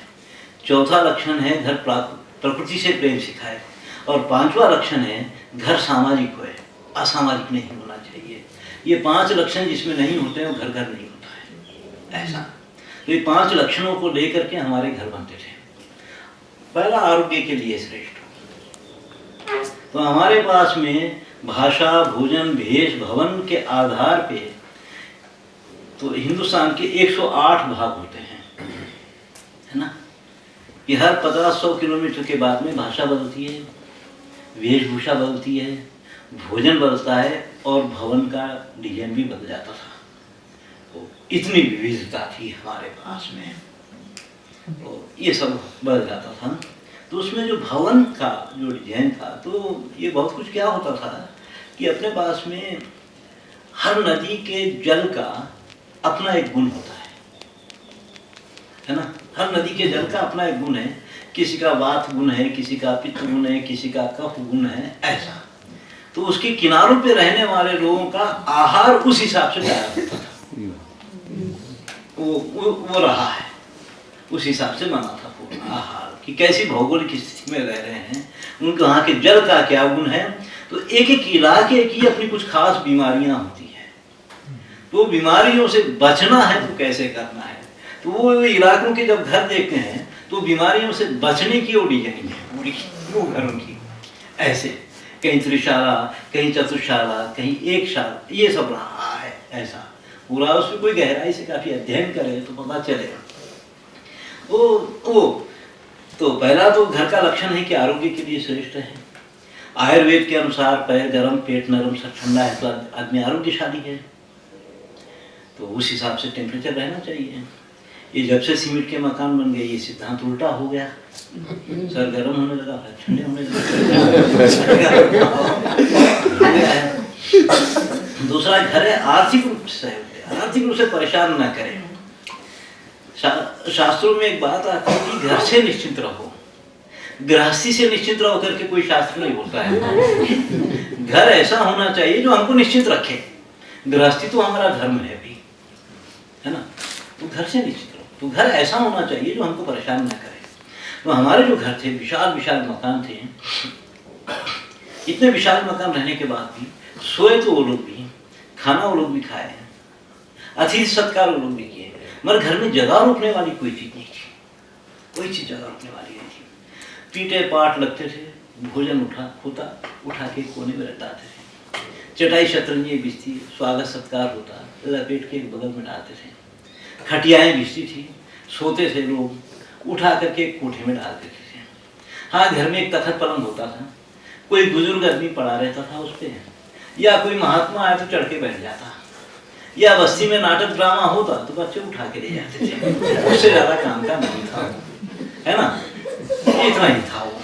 चौथा लक्षण है घर प्रकृति से प्रेम सिखाए, और 5वां लक्षण है घर सामाजिक होए, असामाजिक नहीं होना चाहिए। ये 5 लक्षण जिसमें नहीं होते हैं वो घर घर नहीं होता है, ऐसा। तो ये 5 लक्षणों को लेकर के हमारे घर बनते थे। पहला आरोग्य के लिए श्रेष्ठ। तो हमारे पास में भाषा, भोजन, भेष, भवन के आधार पे तो हिंदुस्तान के 108 भाग होते हैं, है ना। कि हर 50-100 किलोमीटर के बाद में भाषा बदलती है, वेशभूषा बदलती है, भोजन बदलता है, और भवन का डिजाइन भी बदल जाता था। तो इतनी विविधता थी हमारे पास में, तो ये सब बदल जाता था। तो उसमें जो भवन का जो डिजाइन था, तो ये बहुत कुछ क्या होता था कि अपने पास में हर नदी के जल का अपना एक गुण होता है ना। हर नदी के जल का अपना एक गुण है, किसी का वात गुण है, किसी का पित्त गुण है, किसी का कफ गुण है, ऐसा। तो उसके किनारों पे रहने वाले लोगों का आहार उस हिसाब से तैयार होता था। वो रहा है, उस हिसाब से बना था पूरा आहार कि कैसी भौगोलिक स्थिति में रह रहे हैं, उनके वहाँ के जल का क्या गुण है। तो एक एक इलाके की अपनी कुछ खास बीमारियां होती है, तो बीमारियों से बचना है तो कैसे करना है। तो वो इलाकों के जब घर देखते हैं तो बीमारियों से बचने की वो डिजाइन है पूरी वो घरों की, ऐसे कहीं त्रिशाला, कहीं चतुशाला, कहीं एक शाला, ये सब रहा है ऐसा पूरा। उसमें कोई गहराई से काफी अध्ययन करे तो पता चले। वो तो पहला तो घर का लक्षण है कि आरोग्य के लिए श्रेष्ठ है। आयुर्वेद के अनुसार पैर गर्म, पेट नरम, सब ठंडा है तो आदमी आरोग्यशाली है। तो उस हिसाब से टेम्परेचर रहना चाहिए। ये जब से सीमेंट के मकान बन गए ये सिद्धांत उल्टा हो गया, सर गर्म होने लगा, ठंडे होने लगा। दूसरा घर है आर्थिक रूप से परेशान ना करें। शास्त्रों में एक बात आती है कि घर से निश्चिंत रहो, गृहस्थी से निश्चिंत रहो करके कोई शास्त्र नहीं होता है। घर ऐसा होना चाहिए जो हमको निश्चिंत रखे। गृहस्थी तो हमारा धर्म है भी, है ना। तो घर से निश्चित रहो, तो घर ऐसा होना चाहिए जो हमको परेशान न करे। तो हमारे जो घर थे विशाल विशाल मकान थे, इतने विशाल मकान रहने के बाद भी सोए तो वो लोग भी, खाना वो लोग भी खाए, अतिथि सत्कार वो लोग भी किए, मगर घर में जगह रोकने वाली कोई चीज नहीं थी, कोई चीज जगह रोकने वाली नहीं थी। पीटे पाठ लगते थे, भोजन उठा के कोने में रटाते थे, चटाई शतरंजी बिछती, स्वागत सत्कार होता, लपेट के बगल में डालते थे, खटियाएं बिछती थी, सोते थे लोग, उठा करके कोठे में डाल देते थे। हाँ, घर में एक तखत पलंग होता था, कोई बुजुर्ग आदमी पड़ा रहता था उस पे, या कोई महात्मा आया तो चढ़ के बैठ जाता, या बस्ती में नाटक ड्रामा होता तो बच्चे उठा के ले जाते थे। उससे ज्यादा काम का नहीं था, है ना, इतना ही था। वो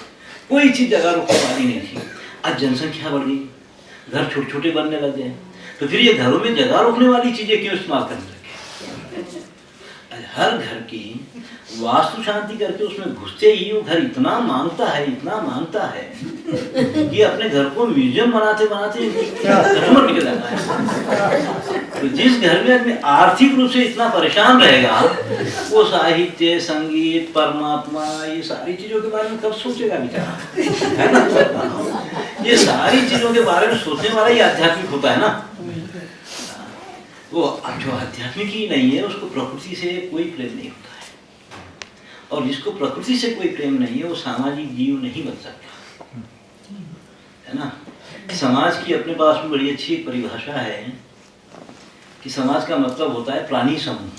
कोई चीज जगह रोकने वाली नहीं थी। आज जनसंख्या बढ़ गई, घर छोटे छोटे बनने लग गए, तो फिर ये घरों में जगह रोकने वाली चीजें क्यों इस्तेमाल करने लगे। हर घर की वास्तु शांति करके उसमें घुसते ही वो घर इतना मानता है कि अपने घर को म्यूजियम बनाते कस्टमर निकल जाता है। तो जिस घर में आदमी आर्थिक रूप से इतना परेशान रहेगा, वो साहित्य, संगीत, परमात्मा, ये सारी चीजों के बारे में कब सोचेगा विचार, है ना। ये सारी चीजों के बारे में सोचने वाला ही आध्यात्मिक होता है ना। वो जो आध्यात्मिक ही नहीं है उसको प्रकृति से कोई प्रेम नहीं होता है, और जिसको प्रकृति से कोई प्रेम नहीं है वो सामाजिक जीव नहीं बन सकता, है ना। समाज की अपने पास में बड़ी अच्छी एक परिभाषा है कि समाज का मतलब होता है प्राणी समूह,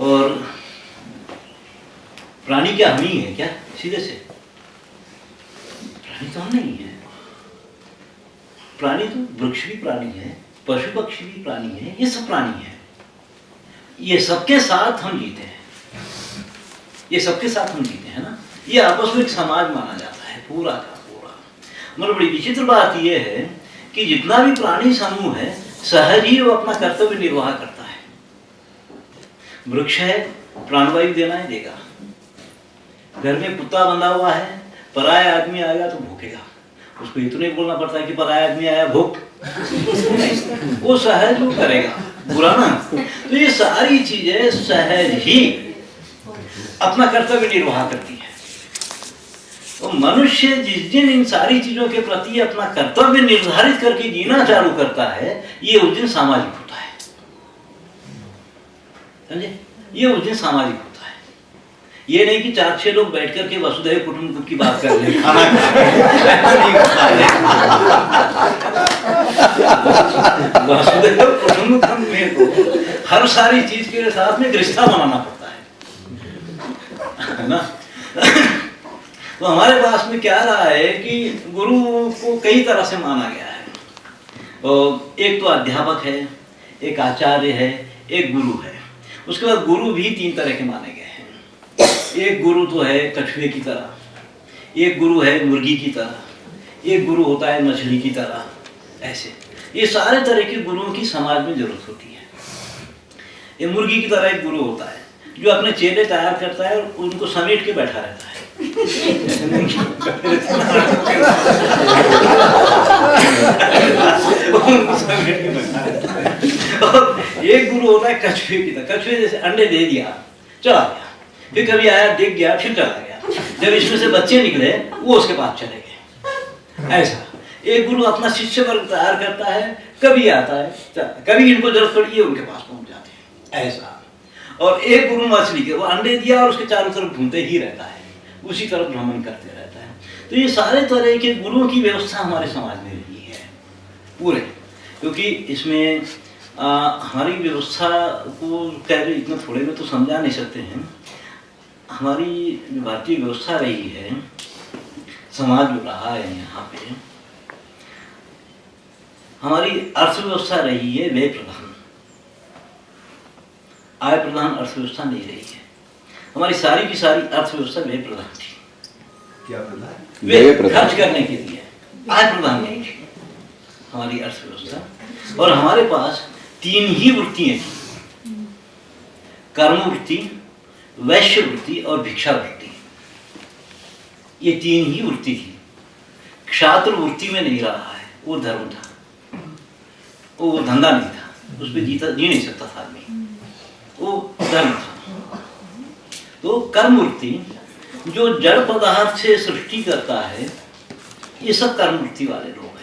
और प्राणी क्या हम ही है क्या, सीधे से प्राणी तो हम नहीं है। प्राणी तो वृक्ष भी प्राणी है, पशु पक्षी भी प्राणी है, ये सब प्राणी है। ये सबके साथ हम जीते हैं, ये सबके साथ हम जीते हैं ना। ये आपस में एक समाज माना जाता है पूरा का पूरा। मतलब बड़ी विचित्र बात यह है कि जितना भी प्राणी समूह है सहज ही वो अपना कर्तव्य निर्वाह करता है। वृक्ष है, प्राणवायु देना है, देगा। घर में कुत्ता बंधा हुआ है, पराया आदमी आएगा तो भूखेगा, उसको इतना ही बोलना पड़ता है कि पराया आदमी आया भूख, वो सहज वो करेगा बुरा ना। तो ये सारी चीजें सहज ही अपना कर्तव्य निर्वाह करती है। तो मनुष्य जिस दिन इन सारी चीजों के प्रति अपना कर्तव्य निर्धारित करके जीना चालू करता है, ये उस दिन सामाजिक होता है, समझे। ये उस दिन सामाजिक होता है। ये नहीं कि 4-6 लोग बैठ करके वसुधैव कुटुंबकम की बात कर रहे हैं, खाना वसुधैव कुटुंबकम में तो हर सारी चीज के साथ में रिश्ता बनाना पड़ता है ना। तो हमारे पास में क्या रहा है कि गुरु को कई तरह से माना गया है। और एक तो अध्यापक है, एक आचार्य है, एक गुरु है। उसके बाद गुरु भी 3 तरह के माने गए हैं। एक गुरु तो है कछुए की तरह, एक गुरु है मुर्गी की तरह, एक गुरु होता है मछली की तरह, ऐसे। ये सारे तरह के गुरुओं की समाज में जरूरत होती है। ये मुर्गी की तरह एक गुरु होता है जो अपने चेले तैयार करता है और उनको समेट के बैठा रहता है। और एक गुरु होता है कछुए की तरह, कछुए जैसे अंडे दे दिया चला गया, फिर कभी आया देख गया फिर चला गया, जब इसमें से बच्चे निकले वो उसके पास चले गए। ऐसा एक गुरु अपना शिष्य वर्ग तैयार करता है, कभी आता है कभी इनको जरूरत पड़ी है उनके पास पहुंच जाते हैं ऐसा। और एक गुरु मछली के, वो अंडे दिया और उसके चारों तरफ घूमते ही रहता है, उसी तरफ भ्रमण करते रहता है। तो ये सारे तरह के गुरुओं की व्यवस्था हमारे समाज में रही है पूरे, क्योंकि इसमें हमारी व्यवस्था को कह इतना थोड़े में तो समझा नहीं सकते हैं। हमारी जो भारतीय व्यवस्था रही है, समाज जो रहा है यहाँ पे, हमारी अर्थव्यवस्था रही है व्यय प्रधान, आय प्रधान अर्थव्यवस्था नहीं रही है। हमारी सारी की सारी अर्थव्यवस्था व्यय प्रधान थी। क्या प्रधान? व्यय खर्च करने के लिए, आय प्रधान नहीं थी हमारी अर्थव्यवस्था। और हमारे पास 3 ही वृत्तियां थी, कर्म वृत्ति, वैश्य वृत्ति और भिक्षा वृत्ति। ये 3 ही वृत्ति थी। क्षात्र वृत्ति में नहीं रहा है, वो धर्म था, वो धंधा नहीं था, उस पर जी नहीं सकता था आदमी, वो धर्म था। तो कर्म वृत्ति जो जड़ पदार्थ से सृष्टि करता है, ये सब कर्म वृत्ति वाले लोग हैं।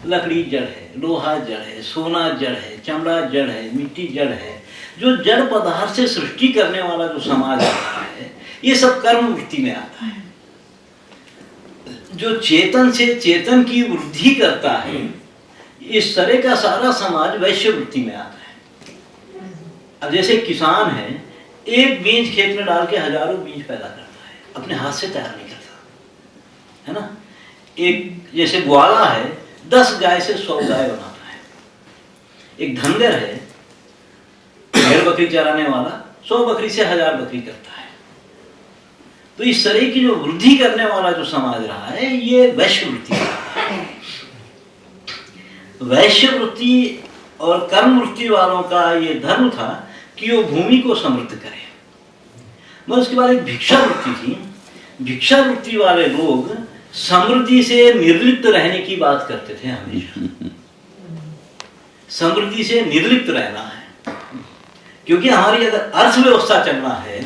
लकड़ी जड़ है, लोहा जड़ है, सोना जड़ है, चमड़ा जड़ है, मिट्टी जड़ है। जो जड़ पदार्थ से सृष्टि करने वाला जो समाज आता है, ये सब कर्म वृत्ति में आता है। जो चेतन से चेतन की वृद्धि करता है, इस तरह का सारा समाज वैश्य वृत्ति में आता है। अब जैसे किसान है, एक बीज खेत में डाल के हजारों बीज पैदा करता है, अपने हाथ से तैयार नहीं करता, है ना। एक जैसे ग्वाला है, 10 गाय से 100 गाय बनाता है। एक धनगर है, भेड़ बकरी चराने वाला, 100 बकरी से 1000 बकरी करता है। तो इस तरह की जो वृद्धि करने वाला जो समाज रहा है, ये वैश्य वृत्ति है। वैश्य वृत्ति और कर्म वृत्ति वालों का ये धर्म था कि वो भूमि को समृद्ध करे। मगर उसके बाद एक भिक्षा वृत्ति थी। भिक्षा वृत्ति वाले लोग समृद्धि से निर्लिप्त रहने की बात करते थे हमेशा। समृद्धि से निर्लिप्त रहना है, क्योंकि हमारी अगर अर्थव्यवस्था चलना है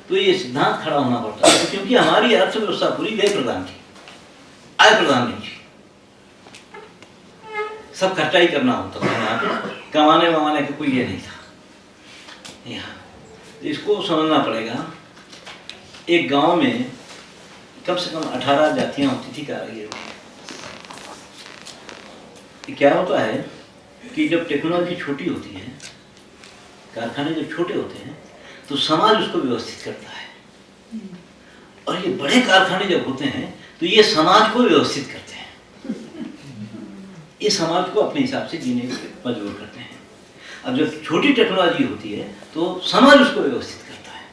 तो ये सिद्धांत खड़ा होना पड़ता है, क्योंकि हमारी अर्थव्यवस्था पूरी व्यय प्रधान थी, आय प्रधान नहीं थी। सब खर्चा ही करना होता था यहाँ पे, कमाने वमाने का कोई ये नहीं था यहाँ। इसको समझना पड़ेगा। एक गांव में कम से कम 18 जातियां होती थी कारीगरों की। क्या होता है कि जब टेक्नोलॉजी छोटी होती है, कारखाने जब छोटे होते हैं, तो समाज उसको व्यवस्थित करता है। और ये बड़े कारखाने जब होते हैं तो ये समाज को व्यवस्थित करते हैं, ये समाज को अपने हिसाब से जीने पर मजबूर करते हैं। अब जब छोटी टेक्नोलॉजी होती है तो समाज उसको व्यवस्थित करता है।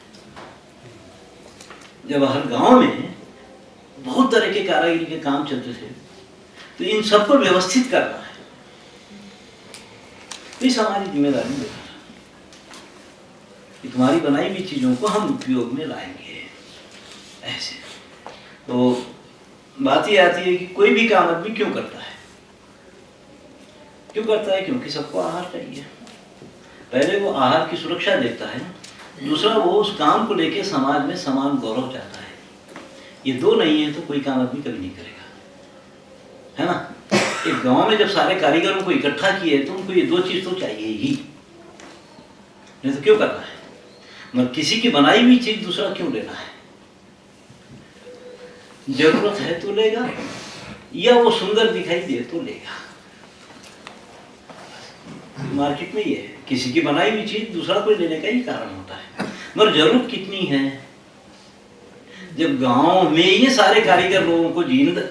जब हर गांव में बहुत तरह के कारीगरी के काम चलते थे, तो इन सबको व्यवस्थित करना है, तो इस हमारी जिम्मेदारी में था कि तुम्हारी बनाई हुई चीजों को हम उपयोग में लाएंगे। ऐसे तो बात ये आती है कि कोई भी काम आदमी क्यों करता है? क्यों करता है? क्योंकि सबको आहार चाहिए। पहले वो आहार की सुरक्षा देखता है, दूसरा वो उस काम को लेके समाज में समान गौरव चाहता है। ये दो नहीं है तो कोई काम आदमी कभी नहीं करेगा, है ना। एक गांव में जब सारे कारीगरों को इकट्ठा किए तो उनको ये 2 चीज तो चाहिए ही, नहीं तो क्यों करना है। मगर किसी की बनाई हुई चीज दूसरा क्यों लेना है? जरूरत है तो लेगा, या वो सुंदर दिखाई दे तो लेगा। मार्केट में ये है, किसी की बनाई हुई चीज दूसरा कोई लेने का ही कारण होता है। मगर जरूरत कितनी है? जब गांव में ये सारे कारीगर लोगों को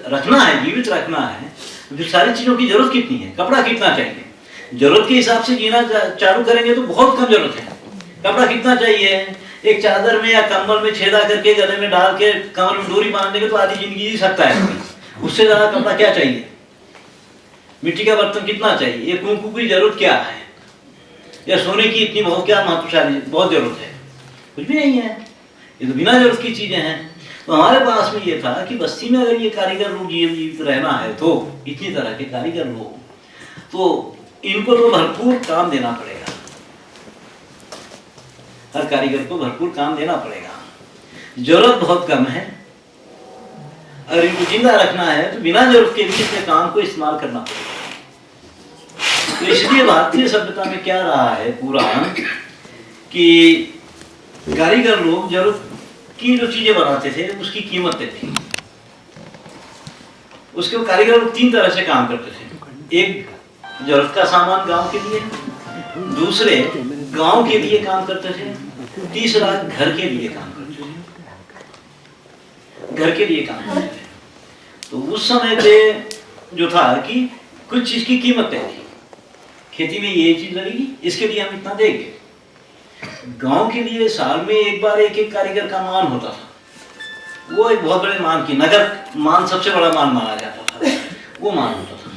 रखना है, जीवित रखना है, तो फिर सारी चीजों की जरूरत कितनी है? कपड़ा कितना चाहिए? जरूरत के हिसाब से जीना चालू करेंगे तो बहुत कम जरूरत है। कपड़ा कितना चाहिए? एक चादर में या कंबल में छेदा करके गले में डाल के कमर में डोरी बांध देंगे तो आधी जिंदगी जी सकता है। उससे ज्यादा कपड़ा क्या चाहिए? मिट्टी का बर्तन कितना चाहिए, ये कुंकू की जरूरत क्या है, या सोने की इतनी बहुत क्या महत्वशाली बहुत जरूरत है, कुछ भी नहीं है, ये तो बिना जरूरत की चीजें हैं। तो हमारे पास में ये था कि बस्ती में अगर ये कारीगर लोग जीवित रहना है तो इतनी तरह के कारीगर लोग, तो इनको तो भरपूर काम देना पड़ेगा, हर कारीगर को भरपूर काम देना पड़ेगा, जरूरत बहुत कम है। अगर इनको जिंदा रखना है तो बिना जरूरत के भी अपने काम को इस्तेमाल करना पड़ेगा। तो इसलिए भारतीय सभ्यता में क्या रहा है पूरा कि कारीगर लोग जरूरत की जो चीजें बनाते थे उसकी कीमत देते थे। उसके कारीगर लोग 3 तरह से काम करते थे। एक जरूरत का सामान गांव के लिए, दूसरे गांव के लिए काम करते थे, तीसरा घर के लिए काम करते थे, घर के लिए काम करते थे। तो उस समय पे जो था कि कुछ चीज की कीमत तय थी, खेती में ये चीज लगेगी, इसके लिए हम इतना देंगे। गांव के लिए साल में एक बार एक एक कारीगर का मान होता था, वो एक बहुत बड़े मान की, नगर मान सबसे बड़ा मान माना जाता था, वो मान होता था।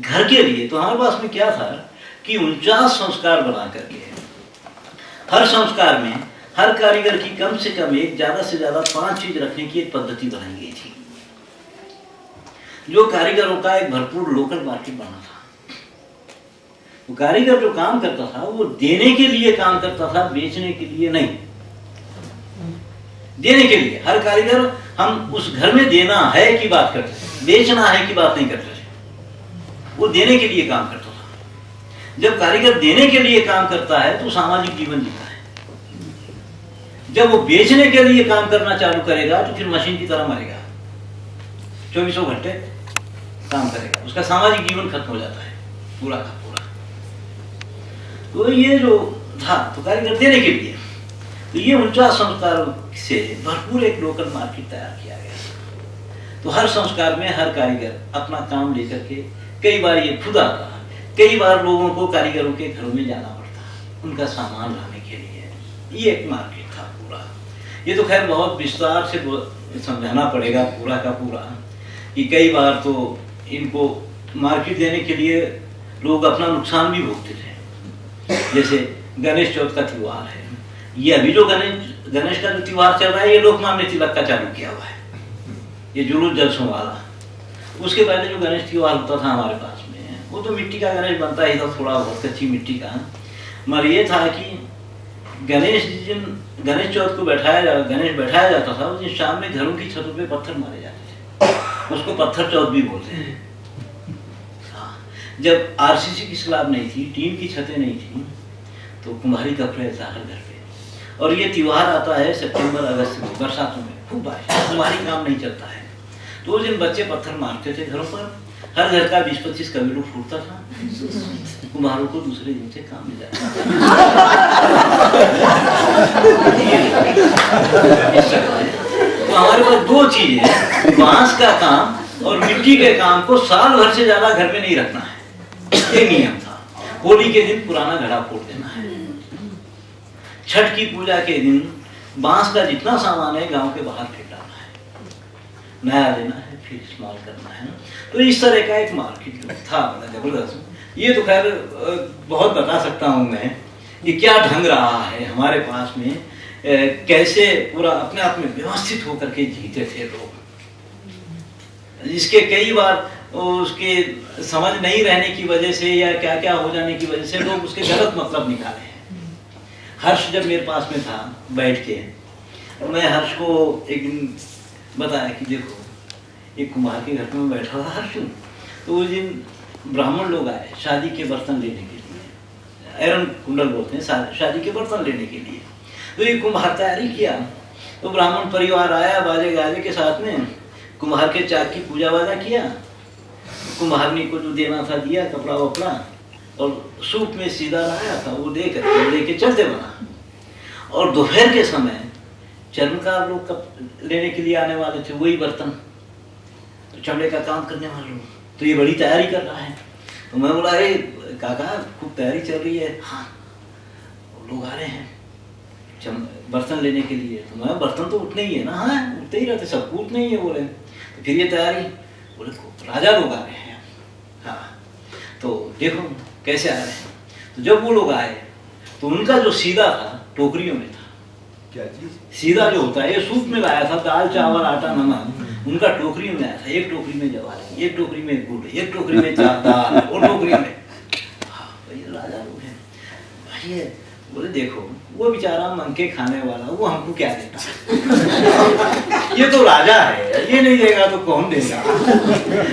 घर के लिए तो हमारे पास में क्या था कि 49 संस्कार बना करके हर संस्कार में हर कारीगर की कम से कम एक, ज्यादा से ज्यादा 5 चीज रखने की एक पद्धति बनाई गई थी, जो कारीगरों का एक भरपूर लोकल मार्केट बना था। वो कारीगर जो काम करता था वो देने के लिए काम करता था, बेचने के लिए नहीं। देने के लिए हर कारीगर, हम उस घर में देना है की बात करते थे, बेचना है की बात नहीं करते थे, वो देने के लिए काम करता था। जब कारीगर देने के लिए काम करता है तो सामाजिक जीवन जीता है। जब वो बेचने के लिए काम करना चालू करेगा तो फिर मशीन की तरह मरेगा, 24 घंटे काम करेगा, उसका सामाजिक जीवन खत्म हो जाता है पूरा का पूरा। तो ये जो था तो कारीगर देने के लिए, तो ये 49 संस्कारों से भरपूर एक लोकल मार्केट तैयार किया गया। तो हर संस्कार में हर कारीगर अपना काम लेकर के, कई बार ये खुद आता, कई बार लोगों को कारीगरों के घरों में जाना पड़ता उनका सामान लाने के लिए। ये एक मार्केट था पूरा। ये तो खैर बहुत विस्तार से समझाना पड़ेगा पूरा का पूरा, कि कई बार तो इनको मार्केट देने के लिए लोग अपना नुकसान भी भोगते थे। जैसे गणेश चौथ का त्योहार है, ये अभी जो गणेश का जो त्योहार चल रहा है, ये लोकमान्य तिलक का चालू किया हुआ है, ये जुलूस जलसों वाला। उसके पहले जो गणेश त्योहार होता था हमारे पास में, वो तो मिट्टी का गणेश बनता ही था, थोड़ा बहुत कच्ची मिट्टी का। मगर ये था कि गणेश चौथ को गणेश बैठाया जाता था, उस दिन शाम में घरों की छतों पे पत्थर मारे जाते थे, उसको पत्थर चौथ भी बोलते हैं। जब आरसीसी की स्लैब नहीं थी, टीन की छतें नहीं थी, तो कुम्हारी का प्रयोग था हर घर पे। और ये त्योहार आता है सितंबर अगस्त में, बरसातों में खूब बारिश, कुम्हारी काम नहीं चलता है, तो उस दिन बच्चे पत्थर मारते थे घरों पर। हर घर का 20-25 कबीलों फूटता था, कुम्हारों को दूसरे दिन से काम मिल जाता तो हमारे पास 2 चीजें, बांस का काम और मिट्टी के काम को साल भर से ज्यादा घर में नहीं रखना है, ये नियम था। होली के दिन पुराना घड़ा फोड़ देना है, छठ की पूजा के दिन बांस का जितना सामान है गांव के बाहर फेंक डालना है, नया लेना है फिर इस्तेमाल करना है। तो इस तरह का एक मार्केट था बड़ा जबरदस्त। ये तो खैर बहुत बता सकता हूँ मैं कि क्या ढंग रहा है हमारे पास में, कैसे पूरा अपने आप में व्यवस्थित होकर के जीते थे लोग। इसके कई बार उसके समझ नहीं रहने की वजह से या क्या क्या हो जाने की वजह से लोग उसके गलत मतलब निकाले हैं। हर्ष जब मेरे पास में था बैठ के, मैं हर्ष को एक दिन बताया कि देखो एक कुम्हार के घर में बैठा था हर्ष, तो उस दिन ब्राह्मण लोग आए शादी के बर्तन लेने के लिए, आयरन कुंडल बोलते हैं, शादी के बर्तन लेने के लिए। तो ये कुम्हार तैयारी किया, तो ब्राह्मण परिवार आया बाजे गाजे के साथ में, कुम्हार के चाक की पूजा वाजा किया, कुम्हारनी को जो देना था दिया, कपड़ा वपड़ा, और सूप में सीधा लाया था वो लेके चलते बना। और दोपहर के समय चर्मकार लोग लेने के लिए आने वाले थे वही बर्तन, तो चमड़े का काम करने वाले लोग, तो ये बड़ी तैयारी कर रहा है। तो मैं बोला अरे काका खूब तैयारी चल रही है। हाँ लोग आ रहे हैं बर्तन लेने के लिए। तो मैं बर्तन तो उठने ही है ना। हाँ उठते ही रहते, सबको उठने ही है बोले। तो फिर ये तैयारी, बोले राजा लोग आ रहे हैं। हाँ देखो कैसे आ रहे हैं। तो जब वो लोग आए तो उनका जो सीधा था टोकरियों में था। क्या चीज? सीधा जो होता है, ये सूप में लाया था, दाल चावल आटा नमक, उनका टोकरियों में आया था। एक टोकरी में जवार, एक टोकरी में गुड़, एक टोकरी में दाल, और टोकरी में। हाँ भाई राजा लोग हैं भाई। बोले देखो वो बेचारा मंके खाने वाला, वो हमको क्या देता है? ये तो राजा है, ये नहीं देगा तो कौन देगा?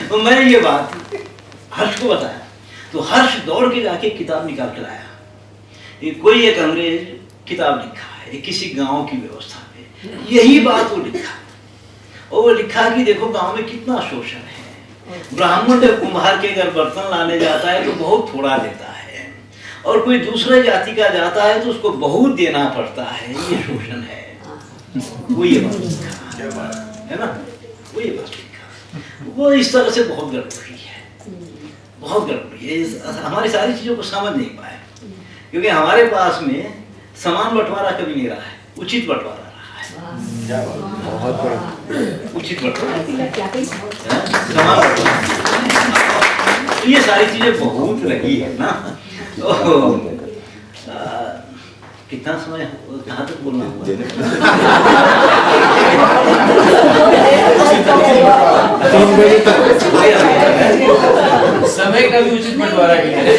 तो मैंने ये बात हर्ष को बताया, तो हर्ष दौड़ के जाके किताब निकाल कर आया। कोई एक अंग्रेज किताब लिखा है किसी गांव की व्यवस्था पे, यही बात वो लिखा। और वो लिखा कि देखो गांव में कितना शोषण है, ब्राह्मण जब कुम्हार के घर बर्तन लाने जाता है तो बहुत थोड़ा देता है, और कोई दूसरे जाति का जाता है तो उसको बहुत देना पड़ता है, ये शोषण है। वो ये बात लिखा है ना, वो ये बात लिखा। वो इस तरह से बहुत गड़बड़ी है, बहुत गड़बड़ी है। हमारी सारी चीजों को समझ नहीं पाए, क्योंकि हमारे पास में समान बंटवारा कभी नहीं रहा है, उचित बंटवारा रहा है। उचित बंटवारा, समान बंटवारा, ये सारी चीजें बहुत लगी है ना। कितना समय कहाँ तक बोलना हुआ? समय का भी उचित बंटवारा कीजिए।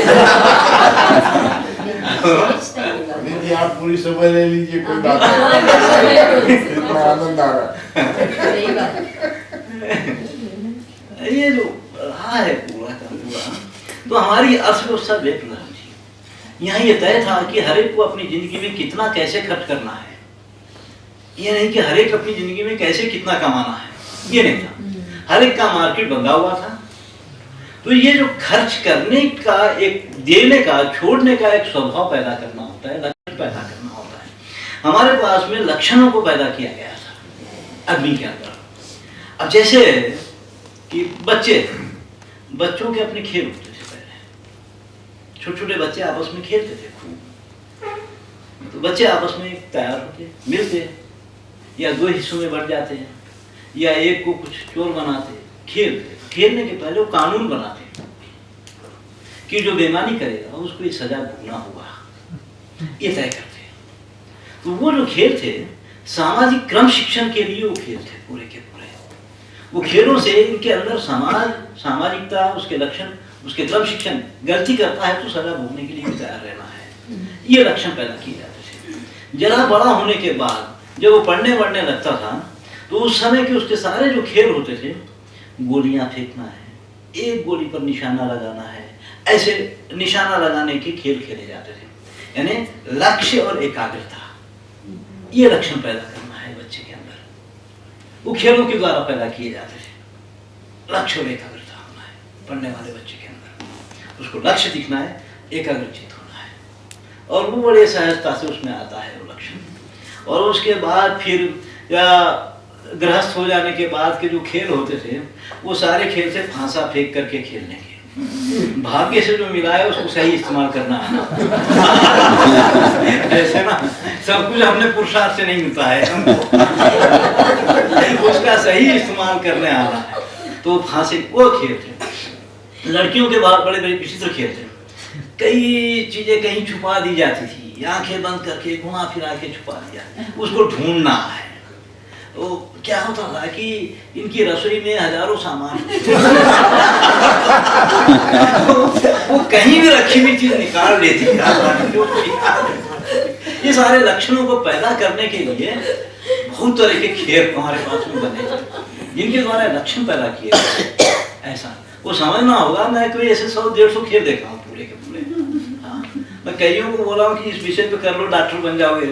आप पूरी समय ले लीजिए, कोई बात नहीं, इतना आनंद आ रहा है। ये जो रहा है पूरा का पूरा, तो हमारी अर्थव्यवस्था बेप्रधान थी। यहाँ ये तय था कि हर एक को अपनी जिंदगी में कितना कैसे खर्च करना है, ये नहीं कि हर एक अपनी जिंदगी में कैसे कितना कमाना है, ये नहीं था। हर एक का मार्केट बंधा हुआ था। तो ये जो खर्च करने का, एक देने का, छोड़ने का एक स्वभाव पैदा करना होता है, लक्षण पैदा करना होता है। हमारे पास में लक्षणों को पैदा किया गया था अग्नि के अंदर। अब जैसे कि बच्चों के अपने खेल होते थे पहले, छोटे छोटे बच्चे आपस में खेलते थे खूब। तो बच्चे आपस में तैयार होते, मिलते, या दो हिस्सों में बढ़ जाते हैं, या एक को कुछ चोर बनाते, खेलते। खेलने के पहले वो कानून बनाते कि जो बेईमानी करेगा उसको ये सजा भोगना होगा, ये तय करते। तो वो जो खेल थे सामाजिक क्रम शिक्षण के लिए वो खेल थे पूरे के पूरे। वो खेलों से इनके अंदर सामाजिकता, उसके लक्षण, उसके क्रम शिक्षण, गलती करता है तो सजा भोगने के लिए भी तैयार रहना है, ये लक्षण पैदा किए जाते थे। जरा बड़ा होने के बाद जब वो पढ़ने बढ़ने लगता था तो उस समय के उसके सारे जो खेल होते थे, गोलियां फेंकना है, एक गोली पर निशाना लगाना है, ऐसे निशाना लगाने के खेल खेले जाते थे। यानी लक्ष्य और एकाग्रता, ये लक्षण पैदा करना है बच्चे के अंदर, वो खेलों के द्वारा पैदा किए जाते थे। लक्ष्य और एकाग्रता होना है पढ़ने वाले बच्चे के अंदर, उसको लक्ष्य दिखना है, एकाग्रचित होना है, और वो बड़े सहजता से उसमें आता है वो लक्षण। और उसके बाद फिर या गृहस्थ हो जाने के बाद के जो खेल होते थे वो सारे खेल से फांसा फेंक करके खेलने के, भाग्य से जो मिला है उसको सही इस्तेमाल करना है। ऐसे ना सब कुछ अपने पुरुषार्थ से नहीं मिलता है हमको, उसका सही इस्तेमाल करने आना है। तो फांसी वो खेल थे। लड़कियों के बाद बड़े बड़े विचित्र खेल थे, कई चीजें कहीं छुपा दी जाती थी, आंखें बंद करके घुमा फिरा के छुपा दिया, उसको ढूंढना है। तो क्या होता था कि इनकी रसोई में हजारों सामान वो कहीं भी रखी हुई चीज निकाल लेती थी। ये सारे लक्षणों को पैदा करने के लिए बहुत तरह के खेल हमारे पास में बने जिनके द्वारा लक्षण पैदा किए। ऐसा वो समझना होगा, मैं कोई ऐसे 100-150 खेल देखा हूँ पूरे के पूरे। हाँ, मैं कईयों को बोला हूँ कि इस विषय पे कर लो, डॉक्टर बन जाओगे।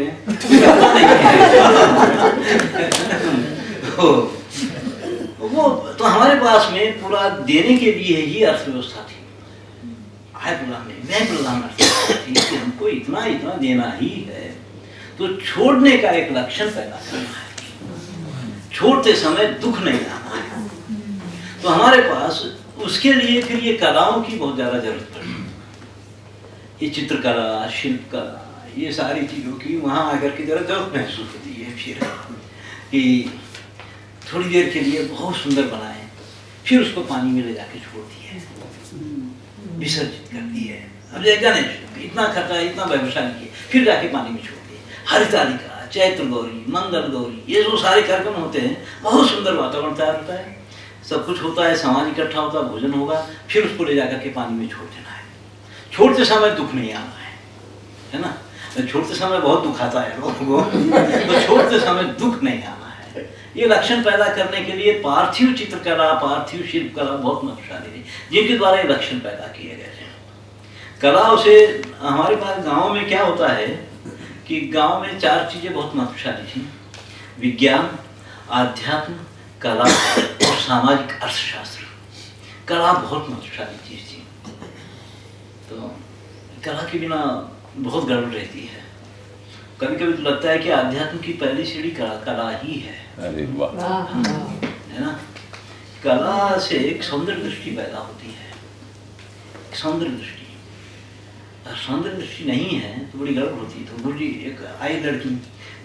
वो तो हमारे पास में पूरा देने के लिए ही अर्थव्यवस्था थी, आय प्रदान नहीं, व्यय प्रदान अर्थव्यवस्था थी कि हमको इतना इतना देना ही है, तो छोड़ने का एक लक्षण पैदा करना है, छोड़ते समय दुख नहीं आना है। तो हमारे पास उसके लिए फिर ये कलाओं की बहुत ज्यादा जरूरत पड़ी, ये चित्रकला, शिल्पकला, ये सारी चीजों की वहां आकर की जरूरत महसूस होती है। फिर कि थोड़ी देर के लिए बहुत सुंदर बनाए, फिर उसको पानी में ले जाके छोड़ दिए। विसर्जित कर दी है। अब गणेश इतना खर्चा, इतना व्यवसाय किए, फिर जाके पानी में छोड़ दिए। हरितालिका, चैत्र गौरी, मंगल गौरी, ये जो सारे कार्यक्रम होते हैं, बहुत सुंदर वातावरण तैयार होता है, सब कुछ होता है, समाज इकट्ठा होता है, भोजन होगा, फिर उसको ले जाकर के पानी में छोड़ देना है। छोड़ते समय दुख नहीं आना है ना। छोड़ते समय बहुत दुख आता है लोगों को, तो छोड़ते समय दुख नहीं आना है। ये लक्षण पैदा करने के लिए पार्थिव चित्रकला, पार्थिव शिल्पकला बहुत मददगारी है, जिनके द्वारा ये लक्षण पैदा किए गए हैं। कलाओं से हमारे पास गाँव में क्या होता है कि गांव में 4 चीजें बहुत महत्वशाली थी: विज्ञान, आध्यात्म, कला और सामाजिक अर्थशास्त्र। कला बहुत महत्वशाली चीज थी, तो कला के बिना बहुत गड़बड़ रहती है। कभी कभी तो लगता है कि आध्यात्म की पहली सीढ़ी कला ही है। अरे वाह, है ना। कला से एक सौंदर्य दृष्टि पैदा होती है, सौंदर्य दृष्टि। सौंदर्य दृष्टि नहीं है तो बड़ी गड़बड़ होती है। तो गुरुजी, एक आई लड़की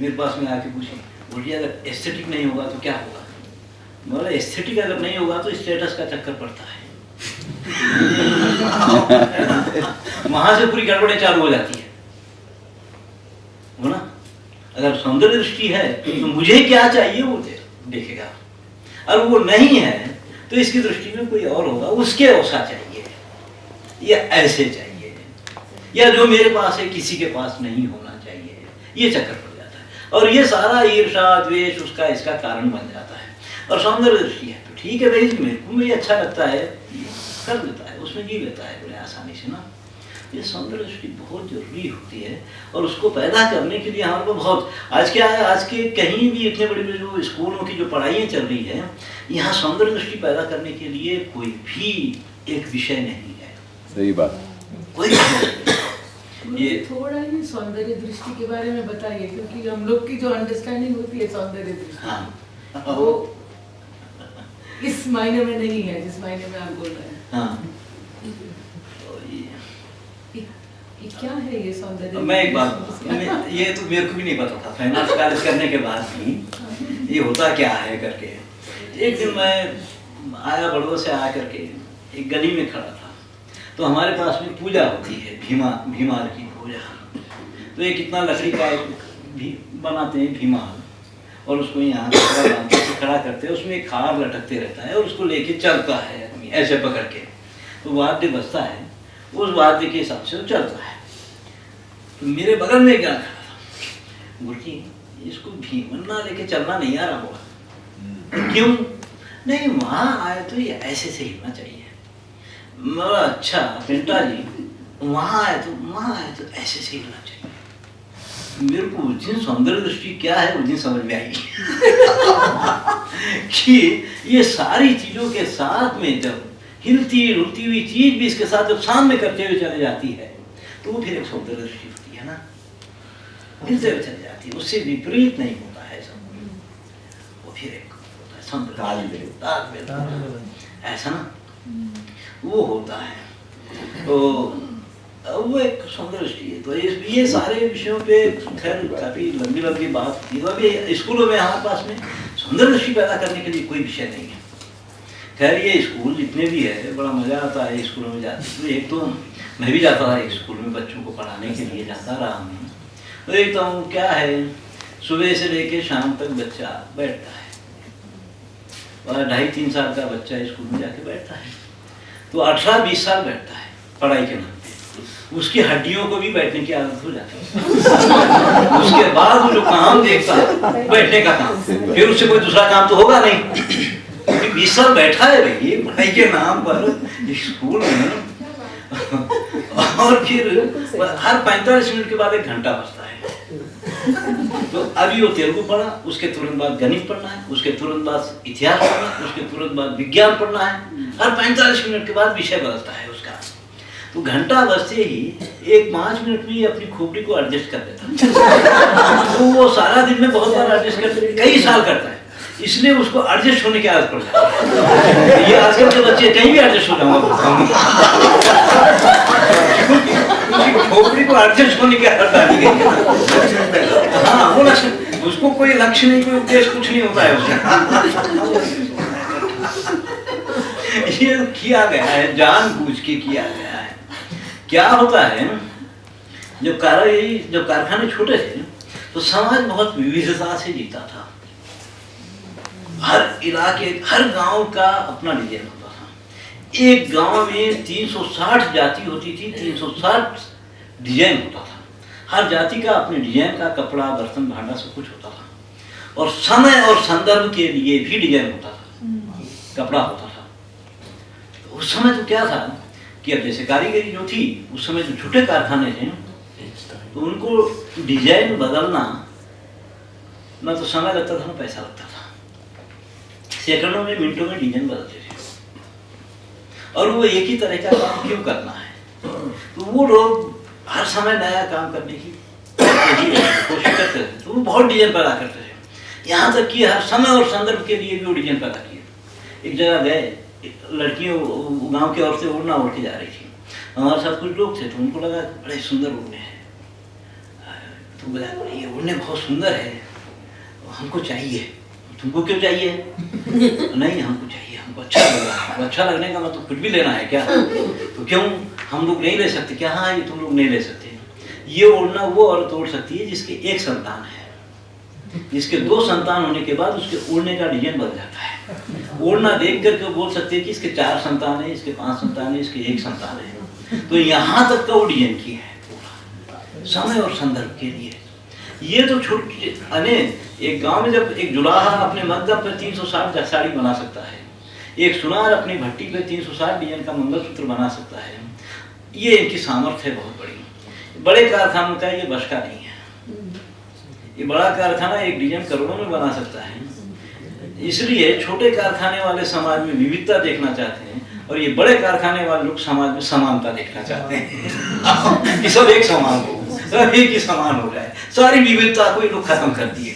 मेरे पास में आके पूछी, गुरुजी अगर एस्थेटिक नहीं होगा तो क्या होगा? बोला एस्थेटिक अगर नहीं होगा तो स्टेटस का चक्कर पड़ता है। वहां से पूरी गड़बड़ें चालू हो जाती है, हो ना। अगर सौंदर्य दृष्टि है तो मुझे क्या चाहिए वो देखेगा, और वो नहीं है तो इसकी दृष्टि में कोई और होगा, उसके ऐसा चाहिए या ऐसे चाहिए, या जो मेरे पास है किसी के पास नहीं होना चाहिए, ये चक्कर पड़ जाता है। और ये सारा ईर्ष्या, द्वेष उसका इसका कारण बन जाता है। और सौंदर्य दृष्टि है तो ठीक है भाई, मेरे को भी अच्छा लगता है, कर लेता है, उसमें जी लेता है बड़े आसानी से ना। ये सौंदर्य दृष्टि बहुत जरूरी होती है, और उसको पैदा करने के लिए हमारे को बहुत, आज क्या है, आज के कहीं भी इतने बड़े बड़े जो स्कूलों की जो पढ़ाइयाँ चल रही है, यहाँ सौंदर्य दृष्टि पैदा करने के लिए कोई भी एक विषय नहीं है। सही बात। कोई ये थोड़ा ही सौंदर्य दृष्टि के बारे में बताइए, क्योंकि हम लोग की जो अंडरस्टैंडिंग होती है सौंदर्य दृष्टि, हाँ, वो इस मायने में नहीं है जिस मायने में आप बोल रहे हैं। हाँ। ये क्या है ये सौंदर्य? मैं एक बात, ये तो मेरे को भी नहीं पता था, फाइनेंस कॉलेज करने के बाद भी ये होता क्या है करके। एक दिन मैं आया बड़ों से आ करके, एक गली में खड़ा था, तो हमारे पास में पूजा होती है, भीमाल की पूजा। तो ये कितना लकड़ी का एक बनाते हैं भीमाल, और उसको यहाँ खड़ा करते हैं, उसमें एक खार लटकते रहता है, और उसको लेके चलता है आदमी ऐसे पकड़ के। तो वाद्य बजता है, उस वाद्य के हिसाब से वो चलता है। तो मेरे बगल में क्या खड़ा था, गुरुजी इसको भीमन्ना लेके चलना नहीं आ रहा होगा। क्यों? नहीं, वहां आए तो ये ऐसे से हिलना चाहिए। मेरा अच्छा पिंटा जी, वहां आए तो ऐसे से हिलना चाहिए। मेरे को उस दिन सौंदर्य दृष्टि क्या है उस दिन समझ में आई कि ये सारी चीजों के साथ में जब हिलती रुलती हुई चीज भी इसके साथ जब सामने करते हुए चले जाती है, तो वो फिर एक सौंदर्य दृष्टि होती है ना, हिलते हुए चले जाती है, उससे विपरीत नहीं होता है सब, वो फिर एक होता है सौंदर्य ऐसा ना, वो होता है। तो वो एक सौंदर्य दृष्टि है। तो ये सारे विषयों पे खैर काफी लंबी लंबी बात थी। तो अभी स्कूलों में हमारे पास में सौंदर्य दृष्टि पैदा करने के लिए कोई विषय नहीं है। खैर ये स्कूल जितने भी है बड़ा मजा आता है स्कूलों में जाते। तो एक तो मैं भी जाता था एक स्कूल में बच्चों को पढ़ाने के लिए जाता रहा मैं। तो एक तो क्या है, सुबह से लेके शाम तक बच्चा बैठता है, और 2.5-3 साल का बच्चा स्कूल में जाके बैठता है, तो 18-20 साल बैठता है पढ़ाई के नाम पे। उसकी हड्डियों को भी बैठने की आदत हो जाती है। उसके बाद वो जो काम देखता है बैठने का काम, फिर उससे कोई दूसरा काम तो होगा नहीं, 20 साल बैठा है भाई पढ़ाई के नाम पर स्कूल में। और फिर हर 45 मिनट के बाद 1 घंटा बजता है। तो अभी वो तेलुगु पढ़ा, उसके तुरंत बाद गणित पढ़ना है, उसके तुरंत बाद इतिहास पढ़ना है, उसके तुरंत बाद विज्ञान पढ़ना है। हर 45 मिनट के बाद विषय बदलता है उसका। तो घंटा बजते ही 1-5 मिनट में ही अपनी खोपड़ी को एडजस्ट कर देता है। तो वो सारा दिन में बहुत बार एडजस्ट करते, कई साल करता है, इसलिए उसको एडजस्ट होने की आदत पड़ जाती है। ये आजकल के बच्चे कहीं भी एडजस्ट हो जाऊंगा, खोपड़ी को एडजस्ट होने की आदत डाली गई है। हाँ, वो लक्ष्य, उसको कोई लक्ष्य नहीं, कोई उद्देश्य कुछ नहीं होता है उसका। ये किया गया है, जानबूझ के किया गया है। क्या होता है, जब कारखाने छोटे थे तो समाज बहुत विविधता से जीता था। हर इलाके, हर गांव का अपना डिजाइन होता था। एक गांव में 360 जाति होती थी, 360 डिजाइन होता था। हर जाति का अपने डिजाइन का कपड़ा, बर्तन, भांडा सब कुछ होता था। और समय और संदर्भ के लिए भी डिजाइन होता था, कपड़ा होता था। तो उस समय तो क्या था कि अब जैसे कारीगरी जो थी, उस समय जो छोटे कारखाने थे तो उनको डिजाइन बदलना ना तो समय लगता था ना पैसा लगता था। सेकंडों में, मिनटों में डिजाइन बदलते थे। और वो एक ही तरह का काम क्यों करना है, तो वो लोग हर समय नया काम करने की कोशिश करते थे, तो वो बहुत डिजाइन पैदा करते थे। यहाँ तक कि हर समय और संदर्भ के लिए भी वो डिजाइन पैदा किए। एक जगह गए, लड़कियों, गांव की औरतें ओढ़ना ओढ़ के जा रही थी। हमारे साथ कुछ लोग थे तो उनको लगा बड़े सुंदर ओढ़ने हैं, तो बोला ये ओढ़ने बहुत सुंदर है, हमको चाहिए। तुमको क्यों चाहिए? नहीं, हमको चाहिए, हमको अच्छा लग रहा है। अच्छा लगने का मतलब कुछ भी लेना है क्या? तो क्यों हम लोग नहीं ले सकते क्या? हाँ, ये तुम लोग नहीं ले सकते। ये ओढ़ना वो औरत ओढ़ सकती है जिसके एक संतान है। जिसके 2 संतान होने के बाद उसके ओढ़ने का डिजाइन बदल जाता है। ओढ़ना देख करके बोल सकते हैं कि इसके 4 संतान है, इसके 5 संतान है, इसके 1 संतान है। तो यहाँ तक का वो डिजाइन किया है पूरा, समय और संदर्भ के लिए। ये तो छोटे अने एक गांव में जब एक जुलाहा अपने मध्यम पे 360 साड़ी बना सकता है, एक सुनार अपनी भट्टी पे 360 डिजाइन का मंगलसूत्र बना सकता है, ये इनकी सामर्थ्य है बहुत बड़ी। बड़े कारखानों का ये बस का नहीं है। ये बड़ा कारखाना एक डिजाइन करोड़ों में बना सकता है। इसलिए छोटे कारखाने वाले समाज में विविधता देखना चाहते हैं, और ये बड़े कारखाने वाले लोग समाज में समानता देखना चाहते हैं कि सब एक समान हो, सब एक ही समान हो जाए। सारी विविधता को ये लोग खत्म कर दिए,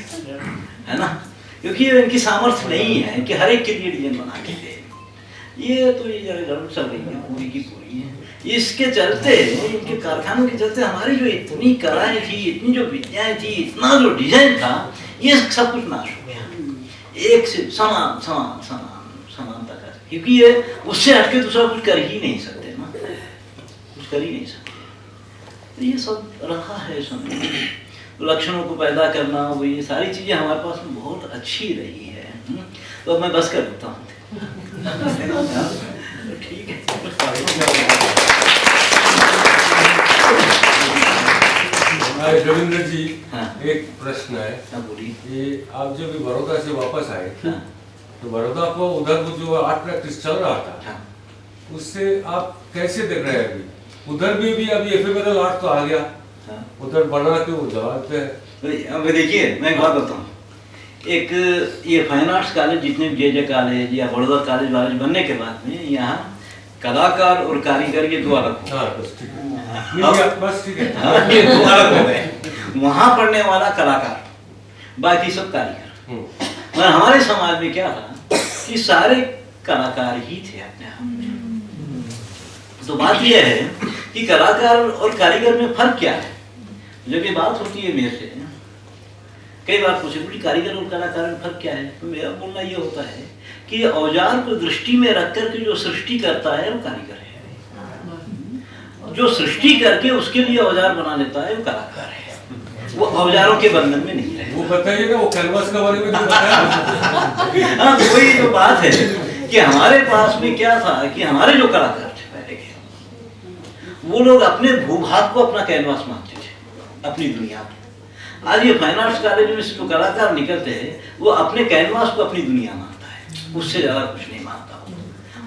है ना, क्योंकि ये इनकी सामर्थ्य नहीं है कि हर एक के लिए डिजाइन बना के दे। ये तो ये जरूर चल रही है पूरी की पूरी है। इसके चलते, इनके कारखानों के चलते हमारी जो इतनी कलाएं थी, इतनी जो विद्याएं थी, इतना जो डिजाइन था, ये सब कुछ नाश हो गया। एक से समान समान समान समानता का, क्योंकि ये उससे हटके दूसरा कुछ कर ही नहीं सकते ना, कुछ कर ही नहीं सकते। तो ये सब रखा है समय, लक्षणों को पैदा करना, वो ये सारी चीजें हमारे पास में बहुत अच्छी रही है। तो अब मैं बस कर देता हूँ। ठीक है। रविंद्र जी, हाँ। एक प्रश्न है। हाँ, बोलिए। ये आप जब बड़ौदा से वापस आए, हाँ। तो बड़ौदा को उधर जो आर्ट प्रैक्टिस चल रहा था, हाँ। उससे आप कैसे देख रहे हैं? अभी उधर भी अभी एफएमएल आर्ट तो आ गया, हाँ। उधर बना के वो जवाब पे है। अब देखिए, मैं एक बात बताऊँ, एक ये फाइन आर्ट्स कॉलेज, जितने जे कॉलेज या बड़ौदा कॉलेज वालेज बनने के बाद में यहाँ कलाकार और कारीगर ये 2 अलग हो गए। बस ठीक है, बस ठीक है। ये 2 अलग हो गए। वहाँ पढ़ने वाला कलाकार, बाकी सब कारीगर। और हमारे समाज में क्या था कि सारे कलाकार ही थे अपने आप में। तो बात यह है कि कलाकार और कारीगर में फर्क क्या है। जब ये बात होती है मेरे से, कई बार पूछे बोली कारीगर और कलाकार में फर्क क्या है, तो मेरा बोलना ये होता है कि औजार को दृष्टि में रख करके जो सृष्टि करता है वो कारीगर है, जो सृष्टि करके उसके लिए औजार बना लेता है वो कलाकार है। वो औजारों के बंधन में नहीं रहे। वो बताइए ना, वो कैनवास के बारे में जो बताया। हाँ, वही जो बात है कि हमारे पास में क्या था कि हमारे जो कलाकार थे पहले के, वो लोग अपने भूभाग को अपना कैनवास मानते थे, अपनी दुनिया में। आज ये फाइन आर्ट्स कॉलेज में से जो कलाकार निकलते हैं, वो अपने कैनवास को अपनी दुनिया मानता है, उससे ज्यादा कुछ नहीं मानता।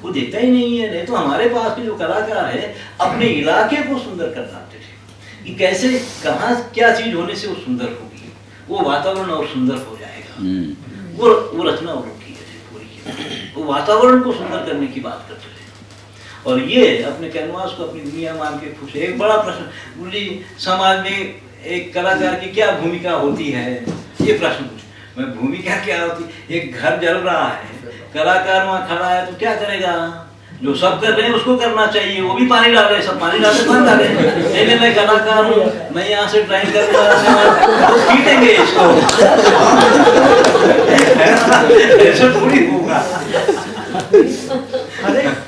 वो देखता ही नहीं है। नहीं तो हमारे पास के जो कलाकार है, अपने इलाके को सुंदर कर डालते थे कि कैसे कहाँ क्या चीज होने से वो सुंदर होगी, वो वातावरण और सुंदर हो जाएगा। वो रचना और की है पूरी, वो वातावरण को सुंदर करने की बात करते थे। और ये अपने कैनवास को अपनी दुनिया मान के खुश है। एक बड़ा प्रश्न बोली, समाज में एक कलाकार की क्या भूमिका होती है, ये प्रश्न पूछे। मैं भूमिका क्या होती, एक घर जल रहा है, कलाकार वहाँ खड़ा है तो क्या करेगा? जो सब कर रहे हैं उसको करना चाहिए, वो भी पानी डाल रहे हैं, सब पानी डालते पानी डाले। नहीं, मैं कलाकार हूँ, मैं यहाँ से ड्राइंग करके तो पीटेंगे इसको। ऐसा थोड़ी होगा।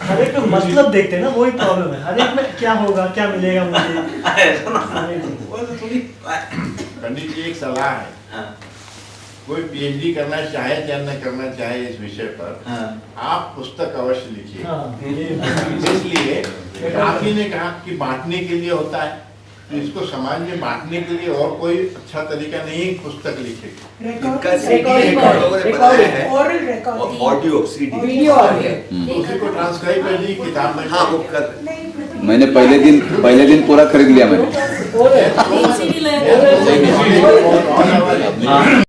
हर एक मतलब देखते हैं ना, वही प्रॉब्लम है। हर एक में क्या होगा, क्या मिलेगा मुझे। पंडित जी एक सलाह है, हाँ, कोई पीएचडी करना चाहे या न करना चाहे इस विषय पर, हाँ, आप पुस्तक अवश्य लिखिए। हाँ, ये इसलिए आप ही ने कहा कि बांटने के लिए होता है, तो इसको समाज में बांटने के लिए और कोई अच्छा तरीका नहीं है, पुस्तक लिखे। इनका सीडी हम लोगों ने बनाया है, oral recording, audio CD, video audio. तो उसी को ट्रांसक्राइब कर दी किताब में। हाँ वो कर, मैंने पहले दिन पूरा खरीद लिया मैंने। सीडी ले और